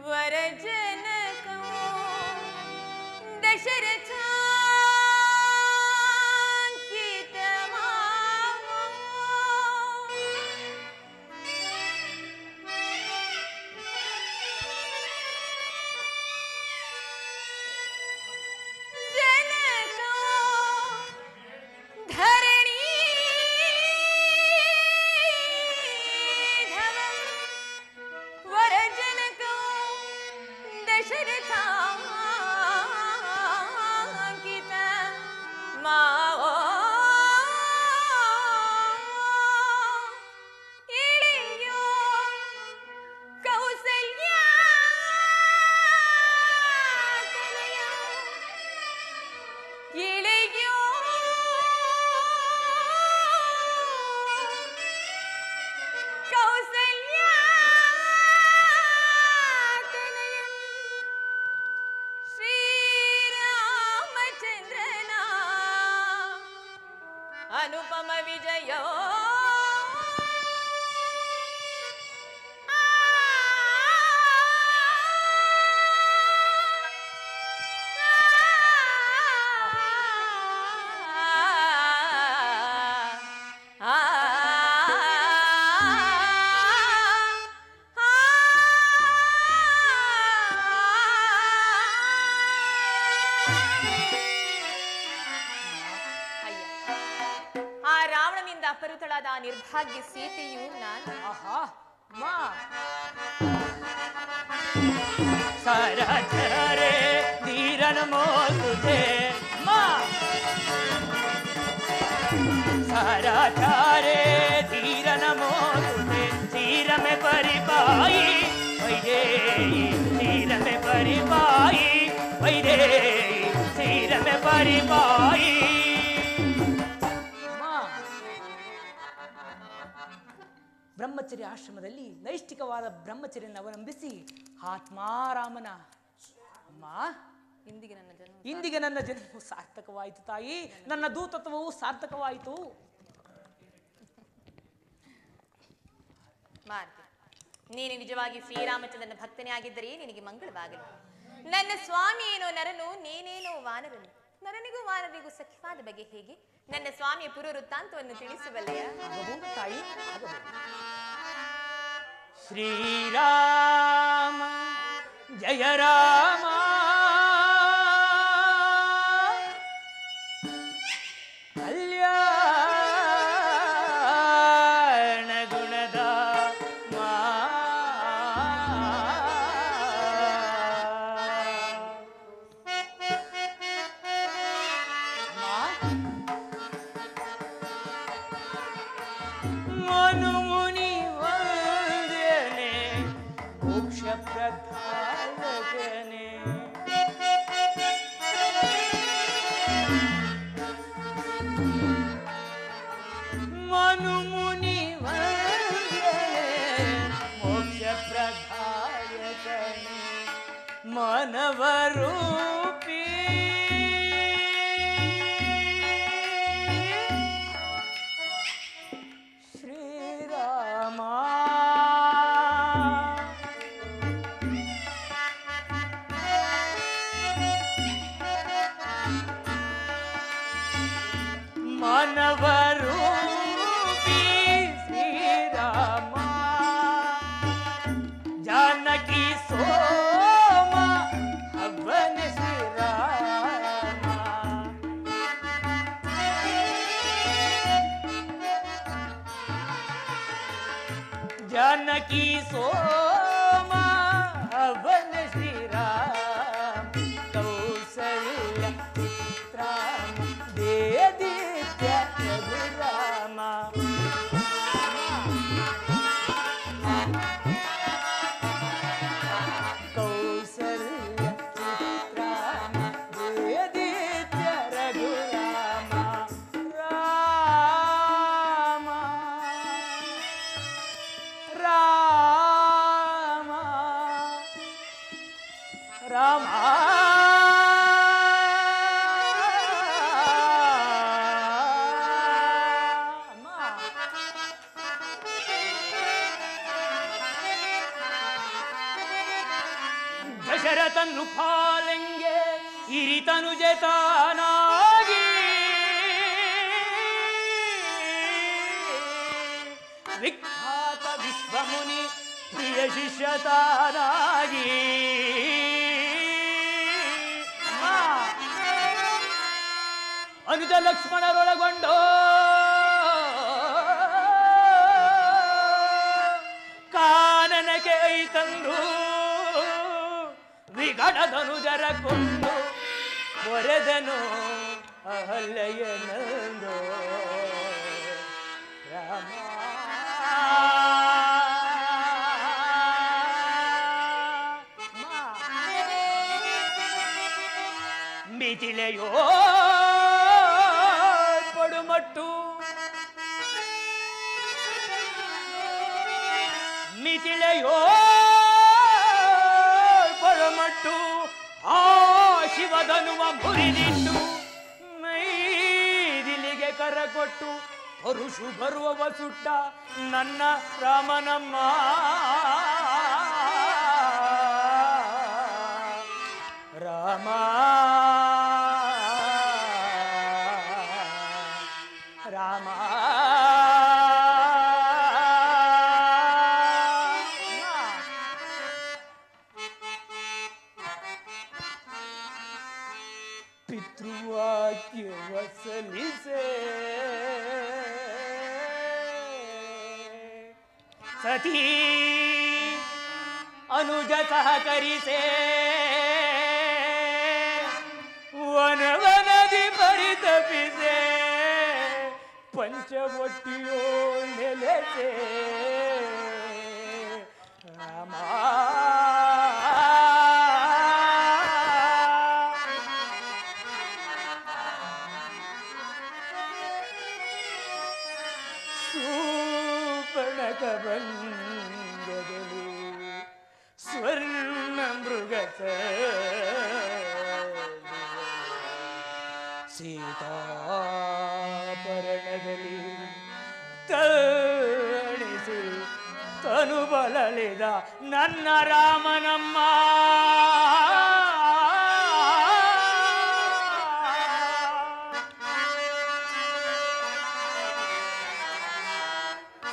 Speaker 2: ವರಜನಕ ದಶರಥ ಅನುಪಮ ವಿಜಯ ಅಪರುತಳಾದ ನಿರ್ಭಾಗ್ಯ ಸೀತೆಯು ನಾನು.
Speaker 5: ಸರಚರೆ ಧೀರನ ಮೋಸುದೆ ಸರಚರೆ ಧೀರನ ಮೋಸುದೆ ಧೀರ में परिपाई वैरे धीर में परिपाई वैरे धीर में परिपाई. ಬ್ರಹ್ಮಚರ್ಯ ಆಶ್ರಮದಲ್ಲಿ ನೈಷ್ಠಿಕವಾದ ಬ್ರಹ್ಮಚರ್ಯವನ್ನು ಅವಲಂಬಿಸಿ ಆತ್ಮಾರಾಮನ ಅಮ್ಮ ಇಂದಿಗೆ ನನ್ನ ಜನ್ಮವು ಸಾರ್ಥಕವಾಯಿತು ತಾಯಿ, ನನ್ನ ದೂತತ್ವವು ಸಾರ್ಥಕವಾಯಿತು.
Speaker 2: ಮಾರ್ತಿ, ನೀನು ನಿಜವಾಗಿ ಶ್ರೀರಾಮಚಂದ್ರನ ಭಕ್ತನೇ ಆಗಿದ್ದರೆ ನಿನಗೆ ಮಂಗಳವಾಗಲಿ. ನನ್ನ ಸ್ವಾಮಿ ಏನೋ ನರನು, ನೀನೇನೋ ವಾನರನು. ನರನಿಗೂ ವಾನರಿಗೂ ಸಖ್ಯವಾದ ಬಗೆ ಹೇಗೆ? ನನ್ನ ಸ್ವಾಮಿಯ ಪುರ ವೃತ್ತಾಂತವನ್ನು ತಿಳಿಸಬಲ್ಲೆಯ?
Speaker 5: ತಾಯಿ, ಶ್ರೀರಾಮ ಜಯ ರಾಮ ಕಲ್ಯಾಣ ಗುಣದ ಮನು ಮುನಿ ವಂದನೆ ಮೋಕ್ಷ ಪ್ರಧಾನನೆ ಮನು ಮುನಿ ವಂದನೆ ಮೋಕ್ಷ ಪ್ರಧಾನನೆ ಮನವರೂಪಿ ಮಾನವರೂಪಿ ಶ್ರೀರಾಮ ಜಾನಕಿ ಸೋಮ ಹಬ್ಬನ ಶ್ರೀರಾಮ जानकी सोम अवन श्री राम कौसल्य चित्राम देदित्य रघुराम कौसल्य चित्राम देदित्य रघुराम राम राम राम दशरथनु पालेंगे इरितनु जतानागी विख्यात विश्वमुनि प्रिय शिष्यतानागी अनुज लक्ष्मणರೊಳಗೊಂಡು ಕಾನನಕ್ಕೆ ತಂದು ವಿಗಡದನುಜರ ಕೊಂಡು ಹೊರೆದನು ಅಹಲ್ಯೆಯನಂದು ರಾಮ ಮಿಥಿಲೆಯೋ ಪಡುಮಟ್ಟು ಮಿಥಿಲೆಯೋ ಪಡುಮಟ್ಟು ಆ ಶಿವಧನುವ ಮುರಿದಿಟ್ಟು ಮೈದಿಲಿಗೆ ಕರಕೊಟ್ಟು ಪರುಷು ಬರುವವ ಸುಟ್ಟ ನನ್ನ ರಾಮನಮ್ಮ ರಾಮ ರಾಮ ಪಿತೃವಾಕ್ಯ ವಸಲಿಸೆ ಸತೀ ಅನುಜ ಸಹಕರಿಸೆ ವನವನದಿ ಪರಿತಪಿಸೆ ಪಂಚವಟ್ಟಿಯೋ ನೆಲೆಸೆ ರಾಮ ಸೂಪರ್ಣಕ ಬಂಗದಲ್ಲಿ ಸ್ವರ್ಣ ಮೃಗಸ ಸೀತಾಪರಣದಲ್ಲಿ ತಣಿಸಿ ತನು ಬಲಲಿದ ನನ್ನ ರಾಮನಮ್ಮ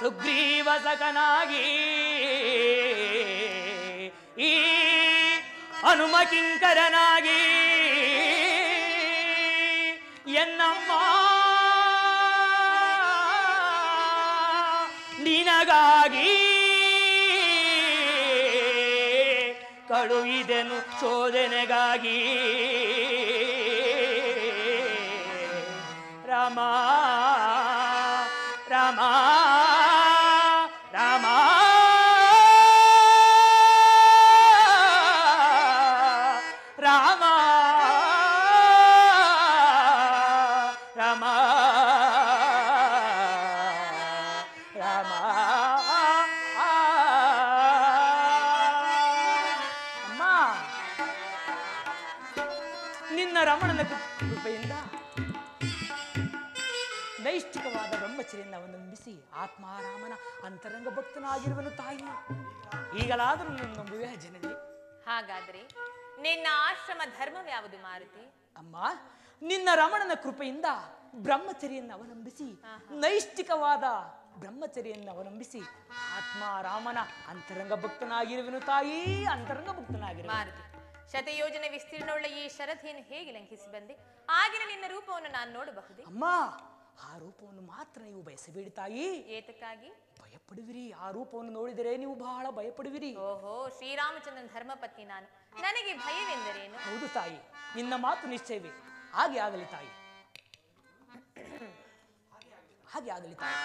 Speaker 5: ಸುಗ್ರೀವ ಸಖನಾಗಿ ಈ ಹನುಮ ಕಿಂಕರನಾಗಿ ಎನ್ನಮ್ಮ ನಿನಗಾಗಿ ಕಳುಹಿದೆನು ಶೋಧನೆಗಾಗಿ ರಾಮ ರಾಮ ರಾಮ ರಾಮ ರಾಮ ರಾಮ ಅಮ್ಮ ನಿನ್ನ ರಮಣನ ಕೃಪೆಯಿಂದ ನೈಷ್ಠಿಕವಾದ ಬ್ರಹ್ಮಚರ್ಯವನ್ನು ಅವಲಂಬಿಸಿ ಆತ್ಮಾರಾಮನ ಅಂತರಂಗ ಭಕ್ತನಾಗಿರುವನು ತಾಯಿ. ಈಗಲಾದರೂ ನನ್ನ ನಂಬುವೆ ಜನನಿ.
Speaker 2: ಹಾಗಾದ್ರೆ ನಿನ್ನ ಆಶ್ರಮ ಧರ್ಮವ್ಯಾವುದು ಮಾರುತಿ?
Speaker 5: ಅಮ್ಮ, ನಿನ್ನ ರಮಣನ ಕೃಪೆಯಿಂದ ಬ್ರಹ್ಮಚರ್ಯನ್ನು ಅವಲಂಬಿಸಿ ನೈಷ್ಠಿಕವಾದ ಬ್ರಹ್ಮಚರ್ಯನ್ನು ಅವಲಂಬಿಸಿ ಆತ್ಮಾರಾಮನ ಅಂತರಂಗ ಭಕ್ತನಾಗಿರುವನು ತಾಯಿ, ಅಂತರಂಗ ಭಕ್ತನಾಗಿರುವನು.
Speaker 2: ಮಾರುತಿ, ಶತಯೋಜನೆ ವಿಸ್ತೀರ್ಣವುಳ್ಳ ಈ ಶರಧಿಯನ್ನು ಹೇಗೆ ಲಂಘಿಸಿ ಬಂದೆ? ಆಗಿನ ನಿನ್ನ ರೂಪವನ್ನು ನಾನು ನೋಡಬಹುದೇ?
Speaker 5: ಅಮ್ಮ, ಆ ರೂಪವನ್ನು ಮಾತ್ರ ನೀವು ಬಯಸಬೇಡಿ ತಾಯಿ.
Speaker 2: ಏತಕ್ಕಾಗಿ?
Speaker 5: ಭಯಪಡುವಿರಿ. ಆ ರೂಪವನ್ನು ನೋಡಿದರೆ ನೀವು ಬಹಳ ಭಯಪಡುವಿರಿ.
Speaker 2: ಓಹೋ, ಶ್ರೀರಾಮಚಂದ್ರನ ಧರ್ಮಪತ್ನಿ ನಾನು, ನನಗೆ ಭಯವೆಂದರೇನು?
Speaker 5: ಹೌದು ತಾಯಿ, ನಿನ್ನ ಮಾತು ನಿಶ್ಚಯವೇ. ಹಾಗೆ ಆಗಲಿ ತಾಯಿ, ಹಾಗೆ ಆಗಲಿ ತಾಯಿ.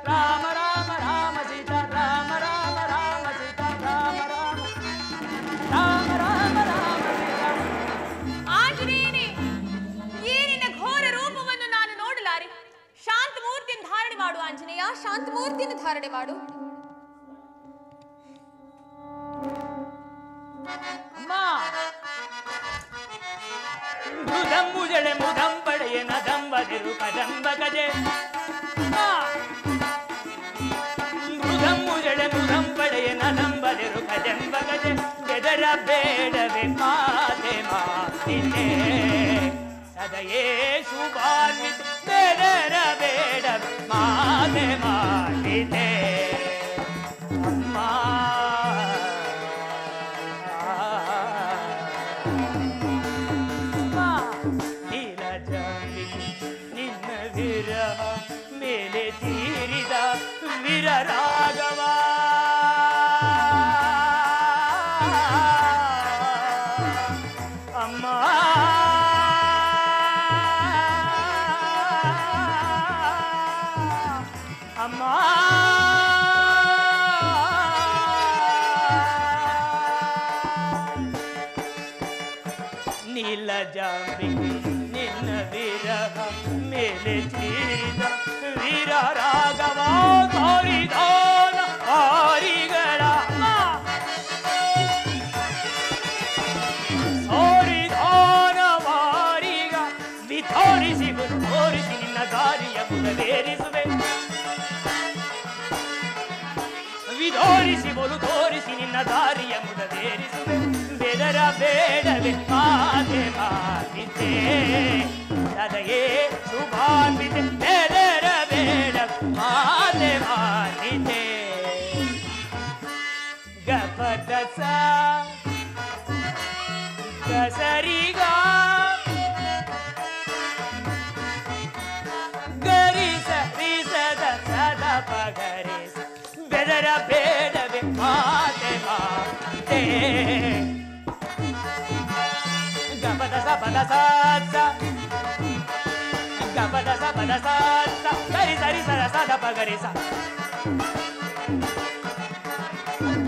Speaker 5: ರಾಮ ರಾಮ ರಾಮ ಸೀತಾ, ರಾಮ ರಾಮ ರಾಮ ಸೀತಾ, ರಾಮ ರಾಮ ರಾಮ ರಾಮ ರಾಮ ಸೀತಾ.
Speaker 2: ಆಂಜನೇಯನೇ, ಈ ನಿನ್ನ ಘೋರ ರೂಪವನ್ನು ನಾನು ನೋಡಲಾರೆ. ಶಾಂತ ಮೂರ್ತಿಯನ್ನು ಧಾರಣೆ ಮಾಡು ಆಂಜನೇಯ, ಶಾಂತ ಮೂರ್ತಿಯನ್ನು ಧಾರಣೆ ಮಾಡು.
Speaker 5: ಅಮ್ಮ, ಮೃದಂ ಮುಜಳೆ ಮುದಂ ಪಡೆಯ ನದಂಬದಿರು ಕದಂಬ ಗಜೆ. ಮೃದಂ ಮುಜಳೆ ಮುದಂ ಪಡೆಯ ನದಂಬದಿರು ಕದಂಬ ಗಜೆ. ಬೆದರ ಬೇಡವೆ ಮಾತೆ ಮಾತಿನೆ ಸದಯೇ ಶುಭಾನ್ವಿತ. ಬೆದರ ಬೇಡವೆ ಮಾತೆ ಮಾತಿನೆ ಅಮ್ಮ. ನಿನ್ನ ವಿರಹ ಮೇಲೆ ತೀರಿದ ವಿರರಾಗವ ಅಮ್ಮ. ಅಮ್ಮ ನೀಲಜಾಂಬಿಕೆ ನಿನ್ನ ವಿರಹ ಮೇಲೆ ತೀರಿದ ವೀರ ರಾಘವ ತೋರಿದಾನ ಆರಿಗಳ ಸೋರಿದಾನ ವಾರಿಗ ವಿತೋರಿಸಿ ತೋರಿಸಿ ನಿನ್ನ ದಾರಿಯ ಮುದವೇರಿಸುವೆ. ವಿಧೋರಿಸಿ ಬಲು ತೋರಿಸಿ ನಿನ್ನ ದಾರಿಯ ಮುದವೇರಿಸುವೆ. ಬೆದರ ಬೇಡವೆ ಮಾತೆ ಮಾತಿತೆ ಸದಯೇ ಶುಭಾನ್ವಿತೆ. ಬೆದರ ಬೇಡ ಮಾತೆ ಮಾತಿತೆ. ಗಪದ ಸರಿಗ ಗರಿಸ ರಿಸದ ಸದ ಪಗರಿಸ. ಬೆದರ ಬೇಡವೆ ಮಾತೆ ಮಾತೆ. ಗಪದ ಸಪದ ಸಾಸ ಗಪದ ಸಪದ ಸಾಸ ಗರಿ ಸರಿ ಸದ ಸದ ಪಗರಿಸ.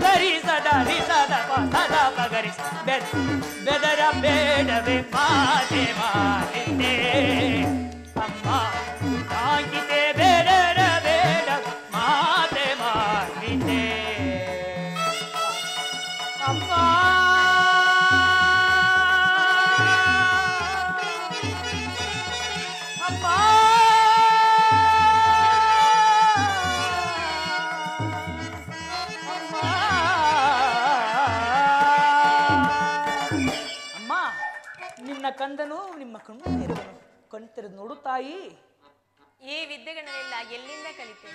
Speaker 5: ಗರಿ ಸದ ರಿ ಸದ ಪ ಸದ ಪಗರಿಸ. ಬೆದರ ಬೇಡವೆ ಮಾತೆ ಮಾತಿತೆ ಅಮ್ಮ. ಕಾಂಕಿತೆ ಬೆದರ ಬೇಡ ಮಾತೆ ಮಾತಿತೆ ಅಮ್ಮ. ಅಮ್ಮ, ನಿನ್ನ ಕಂದನು ನಿಮ್ಮ ಕಣ್ಣಲ್ಲಿರುವನು. ಕಣ್ತೆರೆದು ನೋಡು ತಾಯಿ.
Speaker 2: ಈ ವಿದ್ಯೆಗಳನ್ನೆಲ್ಲ ಎಲ್ಲಿಂದ ಕಲಿತೆ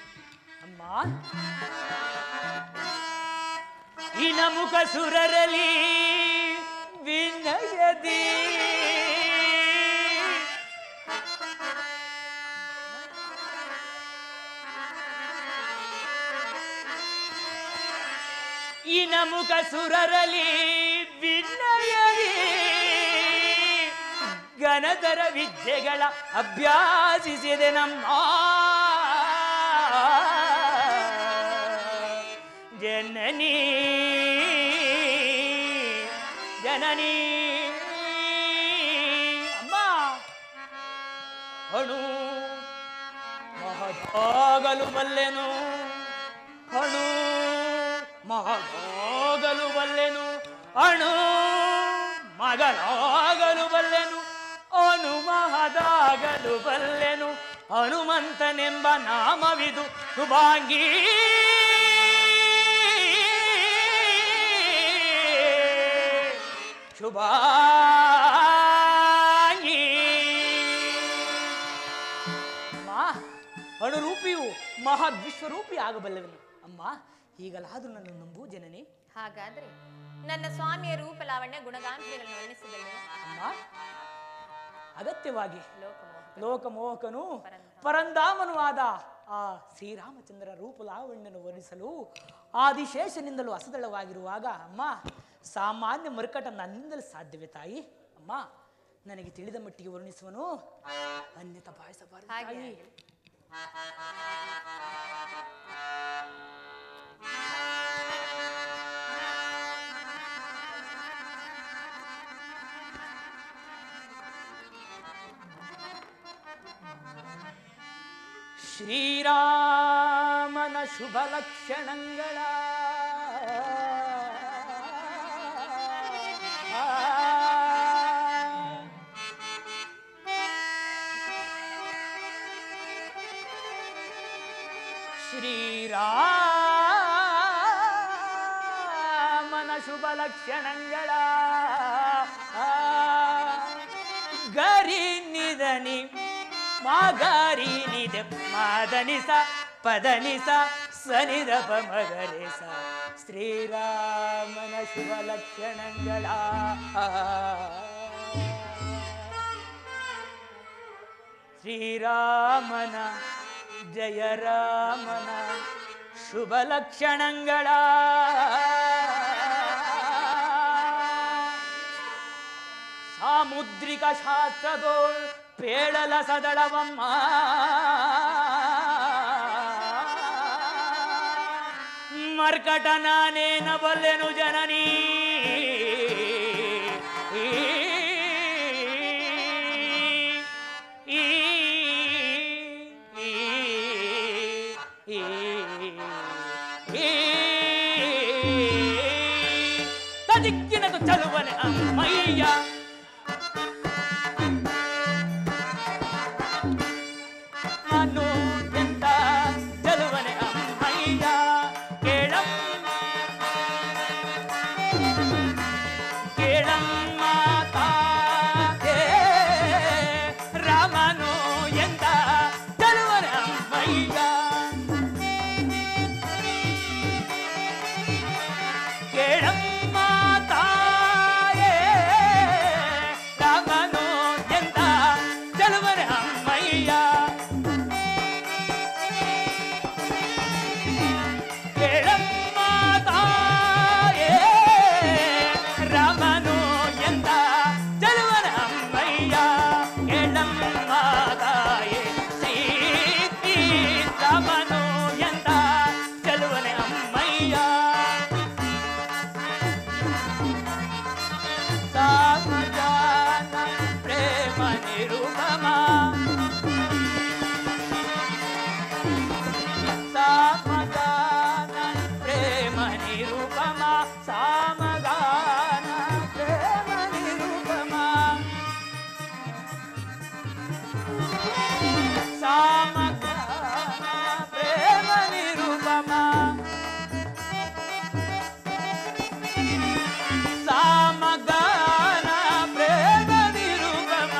Speaker 5: ಅಮ್ಮ? ಇನ ಮುಖ ಸುರರಲಿ ವಿನಯದಿ ಇನ ಮುಖ ಸುರರಲಿ ವಿನಯದಿ ಗಣಧರ ವಿದ್ಯೆಗಳ ಅಭ್ಯಾಸಿಸಿದೆ ನಮ್ಮ ಜನನಿ ಜನನಿ. ಅಮ್ಮ, ಹಣು ಮಹದಾಗಲು ಬಲ್ಲೆನು, ಹಣು ಮಹದಾಗಲು ಬಲ್ಲೆನು, ಅಣು ಮಗಳಾಗಲು ಬಲ್ಲೆನು, ಅನು ಮಹದಾಗಲು ಬಲ್ಲೆನು. ಹನುಮಂತನೆಂಬ ನಾಮವಿದು ಶುಭಾಂಗಿ. ಶುಭಾಂಗಿ. ಅಮ್ಮ, ಅಣುರೂಪಿಯು ಮಹಾದ್ವಿಶ್ವರೂಪಿ ಆಗಬಲ್ಲವನು. ಅಮ್ಮ, ಹೀಗಲಾದರೂ ನನ್ನ ನಂಬು ಜನನಿ.
Speaker 2: ಹಾಗಾದ್ರೆ ನನ್ನ ಸ್ವಾಮಿಯ ರೂಪ ಲಾವಣ್ಯ ಗುಣಗಾಂತ್ರಿಗಳನ್ನು ವರ್ಣಿಸಬಲ್ಲೆ
Speaker 5: ಅಮ್ಮ? ಅಗತ್ಯವಾಗಿ
Speaker 2: ಲೋಕಮೋಹ
Speaker 5: ಲೋಕಮೋಹಕನು ಪರಂಧಾಮನು ಆದ ಆ ಶ್ರೀರಾಮಚಂದ್ರ ರೂಪಲಾವಣ್ಯನ ವರ್ಣಿಸಲು ಆದಿಶೇಷನಿಂದಲೂ ಅಸದಳವಾಗಿರುವಾಗ ಅಮ್ಮ ಸಾಮಾನ್ಯ ಮರ್ಕಟ ನನ್ನಿಂದಲೂ ಸಾಧ್ಯವೇ ತಾಯಿ? ಅಮ್ಮ ನನಗೆ ತಿಳಿದ ಮಟ್ಟಿಗೆ ವರ್ಣಿಸುವನು, ಅನ್ಯತ ಭಾವಿಸಬಾರದು ತಾಯಿ. ಶ್ರೀರಾಮನ ಶುಭ ಲಕ್ಷಣಗಳ ಶ್ರೀರಾಮನ ಶುಭ ಲಕ್ಷಣಗಳ ಗರಿ ನಿಧನಿ ಮಾಗಾರಿ ನಿಧ ಮಾದನಿಸ ಪದನಿಸ ಸನಿದಪ ಮಗರೇಸ ಶ್ರೀರಾಮನ ಶುಭ ಲಕ್ಷಣಗಳ ಶ್ರೀರಾಮನ ಜಯ ರಾಮನ ಶುಭ ಲಕ್ಷಣಗಳ ಸಾಮುದ್ರಿಕ ಶಾಸ್ತ್ರದೋ ಪೇಳಲ ಸದಳವಮ್ಮ ಮರ್ಕಟ ನಾನೇನ ಬಲ್ಲೆನು ಜನನೀ ತದಿಕ್ಕಿನದು ಚಲುವನೆ ಅಮ್ಮಯ್ಯ ನಾನು ಎಂತ ಚಲುವನೆ ಅಮ್ಮಯ್ಯ ಕೇಳಮ್ಮ ತಾತೆ ರಾಮನು ಎಂತ ಚಲುವನೆ ಅಮ್ಮಯ್ಯ ಕೇಳಮ್ಮ ತಾಯೇ ರಾಮನು ಎಂತ ಚಲುವನೆ ಅಮ್ಮಯ್ಯ ಕೇಳಮ್ಮ ತಾಯೇ ರಾಮನು ಎಂತ ಚಲುವನೆ ಅಮ್ಮಯ್ಯ ಕೇಳಮ್ಮ ತಾಯೇ ಶ್ರೀ ರಾಮನು ಎಂತ ಚಲುವನೆ ಅಮ್ಮಯ್ಯ ಸಾಮಗಾನ ಪ್ರೇಮ ನಿರುಪಮ ಸಾಮಗಾನ ಪ್ರೇಮ ನಿರುಪಮ ಸಾಮಗಾನ ಪ್ರೇಮ ನಿರುಪಮ ಸಾಮಗಾನ ಪ್ರೇಮ ನಿರುಪಮ ಸಾಮಗಾನ ಪ್ರೇಮ ನಿರುಪಮ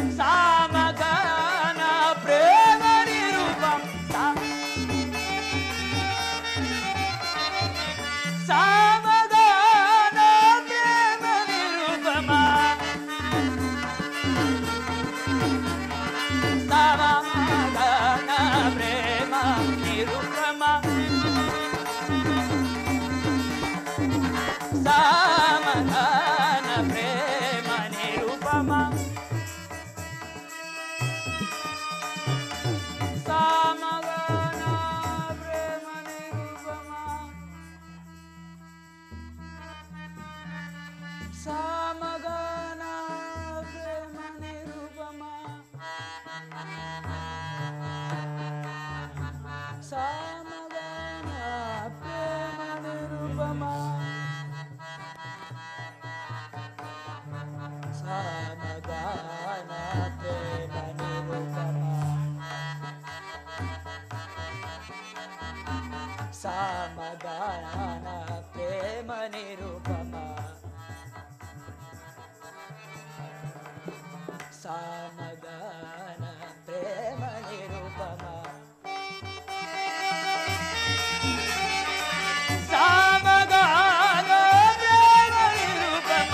Speaker 5: ಸಾಮಗಾನ ಪ್ರೇಮ ನಿರುಪಮ ಸಾಮಗಾನ ಪ್ರೇಮ ನಿರುಪಮ ಸಾಮಗಾನ ಪ್ರೇಮ ನಿರುಪಮ ಸಾಮಗಾನ ಪ್ರೇಮ ನಿರುಪಮ ಸಾಮಗಾನ ಪ್ರೇಮ ನಿರುಪಮ ಸಾಮಗಾನ ಪ್ರೇಮ ನಿರುಪಮ ಸಾಮಗಾನ ಪ್ರೇಮ ನಿರುಪಮ ಸಾಮಗಾನ ಪ್ರೇಮ ನಿರುಪಮ ಸಾಮಗಾನ ಪ್ರೇಮ ನಿರುಪಮ ಸಾಮಗಾನ ಪ್ರೇಮ ನಿರುಪಮ ಸಾಮಗಾನ ಪ್ರೇಮ ನಿರುಪಮ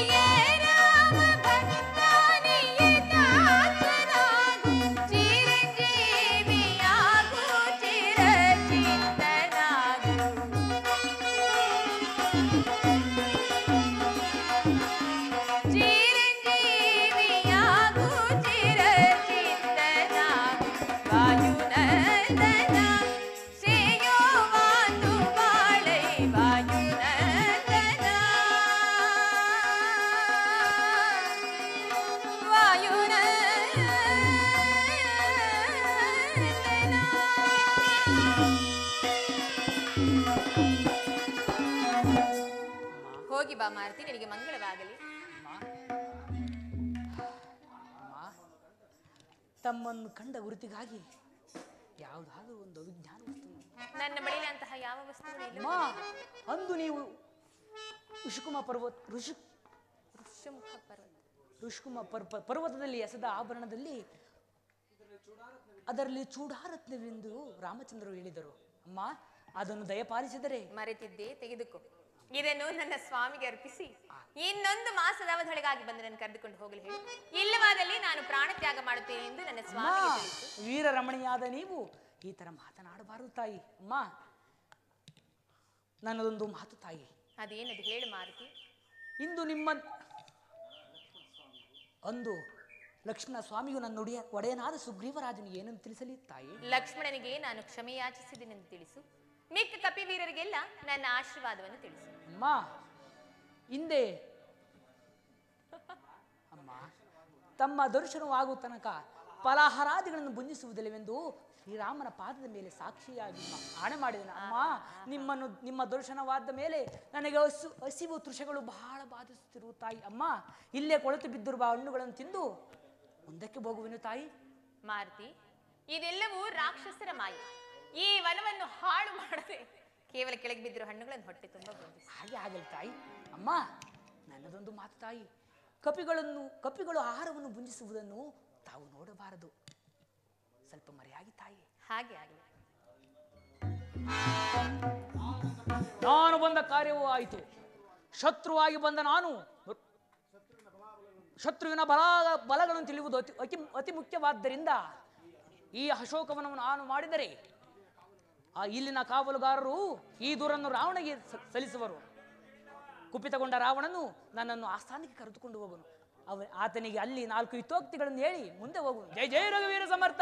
Speaker 2: ಬಾ ಮಾರುತಿ, ನಿನಗೆ ಮಂಗಳವಾಗಲಿ.
Speaker 5: ತಮ್ಮನ್ನು ಕಂಡ ಗುರುತಿಗಾಗಿ ಯಾವುದಾದ್ರೂ ಒಂದು ಅವಿಜ್ಞಾನ ವಸ್ತು
Speaker 2: ನನ್ನ ಬಳಿಯಲ್ಲಿ ಅಂತಹ ಯಾವ ವಸ್ತುಗಳು ಇಲ್ಲ.
Speaker 5: ಅಂದು ನೀವು ಋಷಿಕುಮ ಪರ್ವತದಲ್ಲಿ ಎಸೆದ ಆಭರಣದಲ್ಲಿ ಅದರಲ್ಲಿ ಚೂಡಾರತ್ನವೆಂದು ರಾಮಚಂದ್ರರು ಹೇಳಿದರು. ಅಮ್ಮ, ಅದನ್ನು ದಯಪಾಲಿಸಿದರೆ.
Speaker 2: ಮರೆತಿದ್ದೆ, ತೆಗೆದುಕೋ. ಇದನ್ನು ನನ್ನ ಸ್ವಾಮಿಗೆ ಅರ್ಪಿಸಿ ಇನ್ನೊಂದು ಮಾಸದ ಅವಧಿಯೊಳಗಾಗಿ ಬಂದು ನನ್ನ ಕರೆದುಕೊಂಡು ಹೋಗಲು ಹೇಳಿ. ಇಲ್ಲವಾದಲ್ಲಿ ನಾನು ಪ್ರಾಣ ತ್ಯಾಗ ಮಾಡುತ್ತೇನೆ ಎಂದು ನನ್ನ ಸ್ವಾಮಿಗೆ ತಿಳಿಸು.
Speaker 5: ವೀರ ರಮಣಿಯಾದ ನೀವು ಈ ತರ ಮಾತನಾಡಬಾರದು ತಾಯಿ. ಅಮ್ಮ, ನನ್ನದೊಂದು ಮಾತು ತಾಯಿ.
Speaker 2: ಅದೇನದು ಹೇಳು ಮಾರುತಿ.
Speaker 5: ಇಂದು ಅಂದು ಲಕ್ಷ್ಮಣ ಸ್ವಾಮಿಯು ನನ್ನ ಒಡೆಯನಾದ ಸುಗ್ರೀವರಾಜನಿಗೆ ಏನಂತ ತಿಳಿಸಲಿ ತಾಯಿ?
Speaker 2: ಲಕ್ಷ್ಮಣನಿಗೆ ನಾನು ಕ್ಷಮೆ ಯಾಚಿಸಿದೆನೆಂದು ತಿಳಿಸು. ಮಿಕ್ಕ ಕಪಿವೀರರಿಗೆಲ್ಲ ನನ್ನ ಆಶೀರ್ವಾದವನ್ನು ತಿಳಿಸು.
Speaker 5: ಅಮ್ಮ, ಹಿಂದೆ ತಮ್ಮ ದರ್ಶನವಾಗುವ ತನಕ ಫಲಾಹಾರಾದಿಗಳನ್ನು ಭುಂಜಿಸುವುದಿಲ್ಲವೆಂದು ಶ್ರೀರಾಮನ ಪಾದದ ಮೇಲೆ ಸಾಕ್ಷಿಯಾಗಿ ಆಣೆ ಮಾಡಿದನು. ಅಮ್ಮ, ನಿಮ್ಮ ದರ್ಶನವಾದ ಮೇಲೆ ನನಗೆ ಹಸಿವು ತೃಷಗಳು ಬಹಳ ಬಾಧಿಸುತ್ತಿರುವ ತಾಯಿ. ಅಮ್ಮ, ಇಲ್ಲೇ ಕೊಳೆತು ಬಿದ್ದಿರುವ ಹಣ್ಣುಗಳನ್ನು ತಿಂದು ಮುಂದಕ್ಕೆ ಹೋಗುವೆನು ತಾಯಿ.
Speaker 2: ಮಾರುತಿ, ಇದೆಲ್ಲವೂ ರಾಕ್ಷಸರ ಮಾಯೆ. ಈ ವನವನ್ನು ಹಾಳು ಮಾಡದೆ ಕೇವಲ ಕೆಳಗೆ ಬಿದ್ದಿರುವ ಹಣ್ಣುಗಳನ್ನು ಹೊಟ್ಟೆ ತುಂಬಾ ಬಂದಿದೆ.
Speaker 5: ಹಾಗೆ ಆಗಲಿ ತಾಯಿ. ಅಮ್ಮ, ನನ್ನದೊಂದು ಮಾತು ತಾಯಿ. ಕಪಿಗಳು ಆಹಾರವನ್ನು ಭುಂಜಿಸುವುದನ್ನು ತಾವು ನೋಡಬಾರದು. ಸ್ವಲ್ಪ ಮರೆಯಾಗಿ ತಾಯಿ.
Speaker 2: ಹಾಗೆ ಆಗಲಿ.
Speaker 5: ನಾನು ಬಂದ ಕಾರ್ಯವೂ ಆಯಿತು. ಶತ್ರುವಾಗಿ ಬಂದ ನಾನು ಶತ್ರುವಿನ ಬಲಗಳನ್ನು ತಿಳಿಯುವುದು ಅತಿ ಮುಖ್ಯವಾದ್ದರಿಂದ ಈ ಅಶೋಕವನವನ್ನು ನಾನು ಮಾಡಿದರೆ ಇಲ್ಲಿನ ಕಾವಲುಗಾರರು ಈ ದೂರನ್ನು ರಾವಣಗೆ ಸಲ್ಲಿಸುವರು. ಕುಪಿತಗೊಂಡ ರಾವಣನು ನನ್ನನ್ನು ಆಸ್ಥಾನಕ್ಕೆ ಕರೆದುಕೊಂಡು ಹೋಗನು. ಆತನಿಗೆ ಅಲ್ಲಿ 4 ಹಿತೋಕ್ತಿಗಳನ್ನು ಹೇಳಿ ಮುಂದೆ ಹೋಗುನು. ಜೈ ಜೈ ರಘುವೀರ ಸಮರ್ಥ.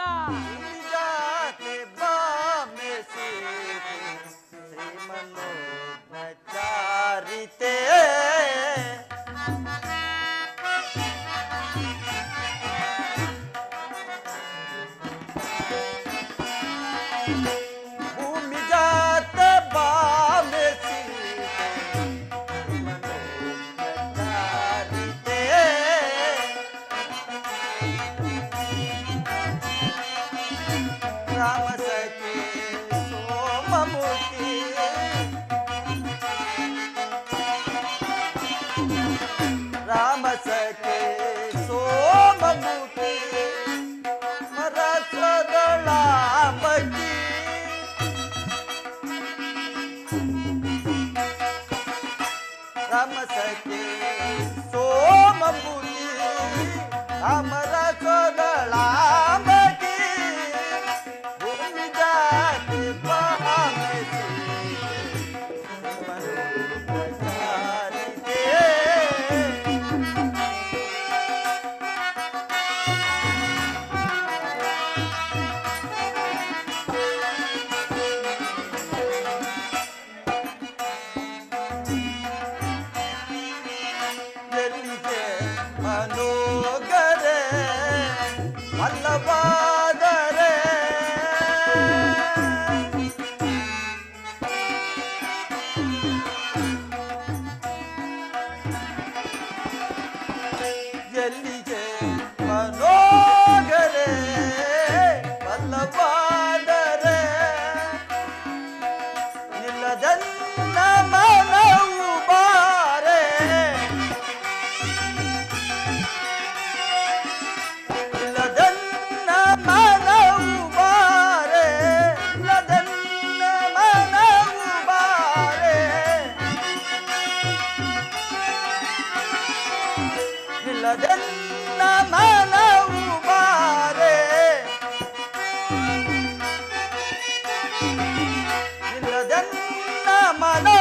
Speaker 6: Mano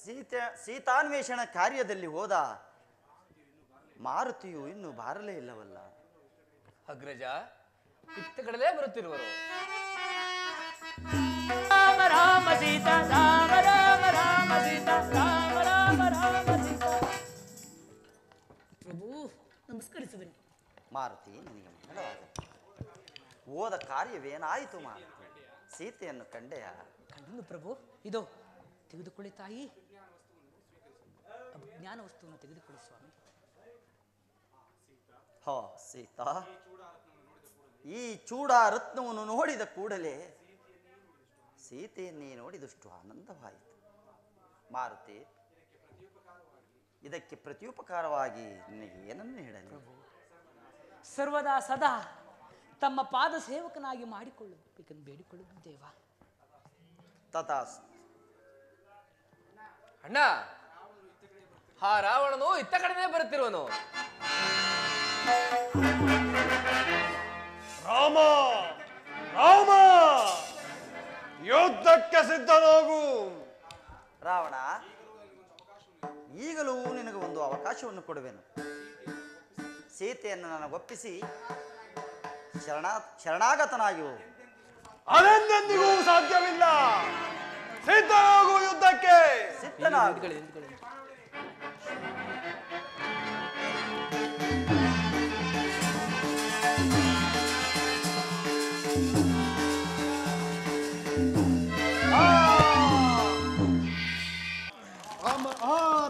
Speaker 5: ಸೀತಾನ್ವೇಷಣ ಕಾರ್ಯದಲ್ಲಿ ಹೋದ ಮಾರುತಿಯು ಇನ್ನು ಬಾರಲೇ ಇಲ್ಲವಲ್ಲ.
Speaker 6: ಅಗ್ರಜ, ಇತ್ತ ಕಡಲೇ ಬರುತ್ತಿರುವರು.
Speaker 5: ರಾಮ ರಾಮ ಸೀತಾ, ರಾಮ ರಾಮ ರಾಮ ಸೀತಾ, ರಾಮ ರಾಮ ರಾಮ ಸೀತಾ.
Speaker 4: ಪ್ರಭು ನಮಸ್ಕರಿಸುವೆನು.
Speaker 5: ಮಾರುತಿ, ನಿನಗೆ ಮಂಗಳವಾಗಲಿ. ಹೋದ ಕಾರ್ಯವೇನಾಯಿತು ಮಾರುತಿ? ಸೀತೆಯನ್ನು ಕಂಡೆಯ?
Speaker 7: ಕಂಡು ಪ್ರಭು. ಇದು ತೆಗೆದುಕೊಳ್ಳಿ ತಾಯಿ, ಜ್ಞಾನ ವಸ್ತುವನ್ನು ತೆಗೆದುಕೊಳ್ಳಿ ಸ್ವಾಮಿ.
Speaker 5: ಹಾ ಸೀತಾ, ಈ ಚೂಡ ರತ್ನವನ್ನು ನೋಡಿದ ಕೂಡಲೇ ಸೀತೆಯನ್ನೇ ನೋಡಿದಷ್ಟು ಆನಂದವಾಯಿತು. ಮಾರುತಿ, ಇದಕ್ಕೆ ಪ್ರತ್ಯುಪಕಾರವಾಗಿ ನಿನಗೆ ಏನನ್ನು ಹೇಳಲಿ?
Speaker 7: ಸರ್ವದಾ ಸದಾ ತಮ್ಮ ಪಾದ ಸೇವಕನಾಗಿ ಮಾಡಿಕೊಳ್ಳಬೇಕೆಂದು ಬೇಡಿಕೊಳ್ಳುವುದು ದೇವ.
Speaker 5: ತಥಾಸ್.
Speaker 6: ಅಣ್ಣ, ಆ ರಾವಣನು ಇತ್ತ ಕಡೆನೇ ಬರುತ್ತಿರುವನು.
Speaker 1: ರಾಮ ರಾಮ, ಯುದ್ಧಕ್ಕೆ ಸಿದ್ಧನಾಗು.
Speaker 5: ರಾವಣ, ಈಗಲೂ ನಿನಗೆ ಒಂದು ಅವಕಾಶವನ್ನು ಕೊಡುವೆನು. ಸೀತೆಯನ್ನು ನನಗೊಪ್ಪಿಸಿ ಶರಣಾಗತನಾಗಿ ಹೋಗು.
Speaker 1: ಅದೆಂದೆಂದಿಗೂ ಸಾಧ್ಯವಿಲ್ಲ. ಸಿದ್ಧನಾಗು ಯುದ್ಧಕ್ಕೆ.
Speaker 5: ಸಿದ್ಧನಾಗು.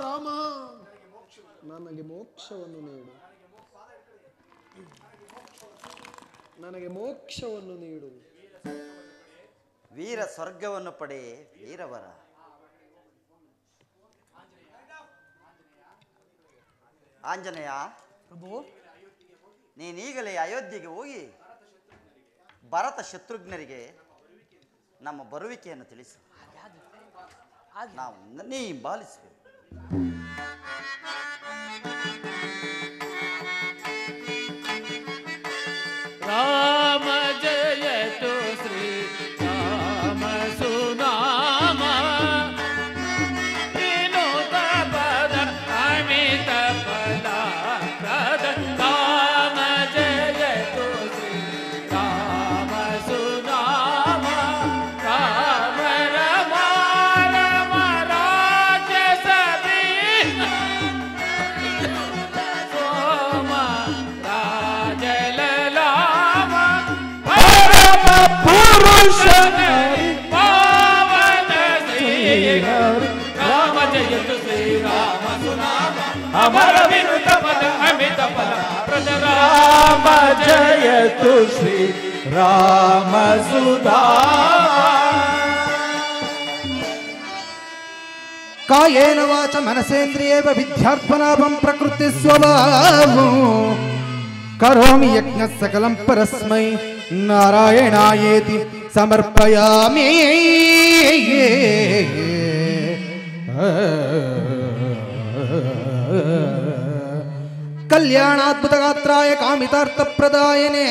Speaker 8: ರಾಮ, ನನಗೆ ಮೋಕ್ಷವನ್ನು ನೀಡು, ನನಗೆ ಮೋಕ್ಷವನ್ನು ನೀಡು.
Speaker 5: ವೀರ ಸ್ವರ್ಗವನ್ನು ಪಡೆ ವೀರವರ. ಆಂಜನೇಯ
Speaker 7: ಪ್ರಭು,
Speaker 5: ನೀನೀಗಲೇ ಅಯೋಧ್ಯೆಗೆ ಹೋಗಿ ಭರತ ಶತ್ರುಘ್ನರಿಗೆ ನಮ್ಮ ಬರುವಿಕೆಯನ್ನು ತಿಳಿಸು. ನಾವು ನೀ ಬಾಲಿಸುವೆ.
Speaker 9: ರಾಮ ಜಯತು ಶ್ರೀ ರಾಮ ಸುನಾಮ, ವಿನೋದ ಪದ ಅಮಿತ ಫಲ ಪ್ರದ. ರಾಮ ಜಯತು ಶ್ರೀ ರಾಮ ಸುನಾಮ, ರಾಮ ರಮ ರಮ ರಾಜ್ಯ ಸಭಿ ಸೋಮ ರಾಜಲಲಾಮ ಪರಮ ಪುರುಷ ಪಾವನ ಶ್ರೀ ರಾಮ ಜಯತು ಶ್ರೀ ರಾಮ ಸುನಾಮ, ಅಮರ ವಿನುತ ಪದ ಅಮಿತ ಫಲ ಪ್ರದ. ರಾಮ ಜಯತು ಶ್ರೀ ರಾಮ ಸುಧಾ.
Speaker 8: ಕಾಯೇನ ವಾಚ ಮನಸೇಂದ್ರಿಯೇವ ವಿದ್ಯಾತ್ಮನಾಭಂ ಪ್ರಕೃತಿ ಸ್ವಭಾವೋ ಕರೋಮಿ ಯಜ್ಞ ಸಕಲಂ ಪರಸ್ಮೈ ನಾರಾಯಣಾಯೇತಿ ಸಮರ್ಪಯಾಮಿ. ಕಲ್ಯಾಣಾದ್ಭುತಗಾತ್ರಾಯ ಕಾಮಿತಾರ್ಥಪ್ರದಾಯನೇ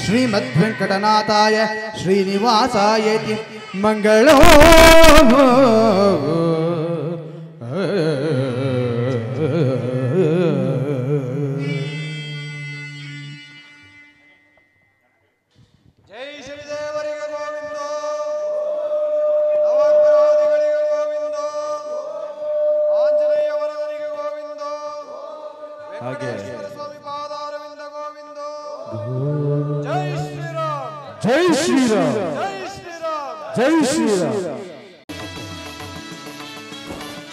Speaker 8: ಶ್ರೀಮದ್ವೆಂಕಟನಾಥಾಯ ಶ್ರೀನಿವಾಸಾಯೇತಿ ಮಂಗಳೋ.
Speaker 1: ಜೈ ಶ್ರೀದೇವರಿಗೆ ಗೋವಿಂದ, ನವಗ್ರಹಾದಿಗಳಿಗೆ ಗೋವಿಂದ, ಆಂಜನೇಯ ವರದರಿಗೆ ಗೋವಿಂದ, ವೆಂಕಟೇಶ್ವರ ಸ್ವಾಮಿ ಪಾದಾರವಿಂದ ಗೋವಿಂದ. ಜೈ ಶ್ರೀರಾಮ್,
Speaker 8: ಜೈ ಶ್ರೀರಾಮ್,
Speaker 1: ಜೈ ಶ್ರೀರಾಮ್,
Speaker 8: ಜೈ ಶ್ರೀರಾಮ್.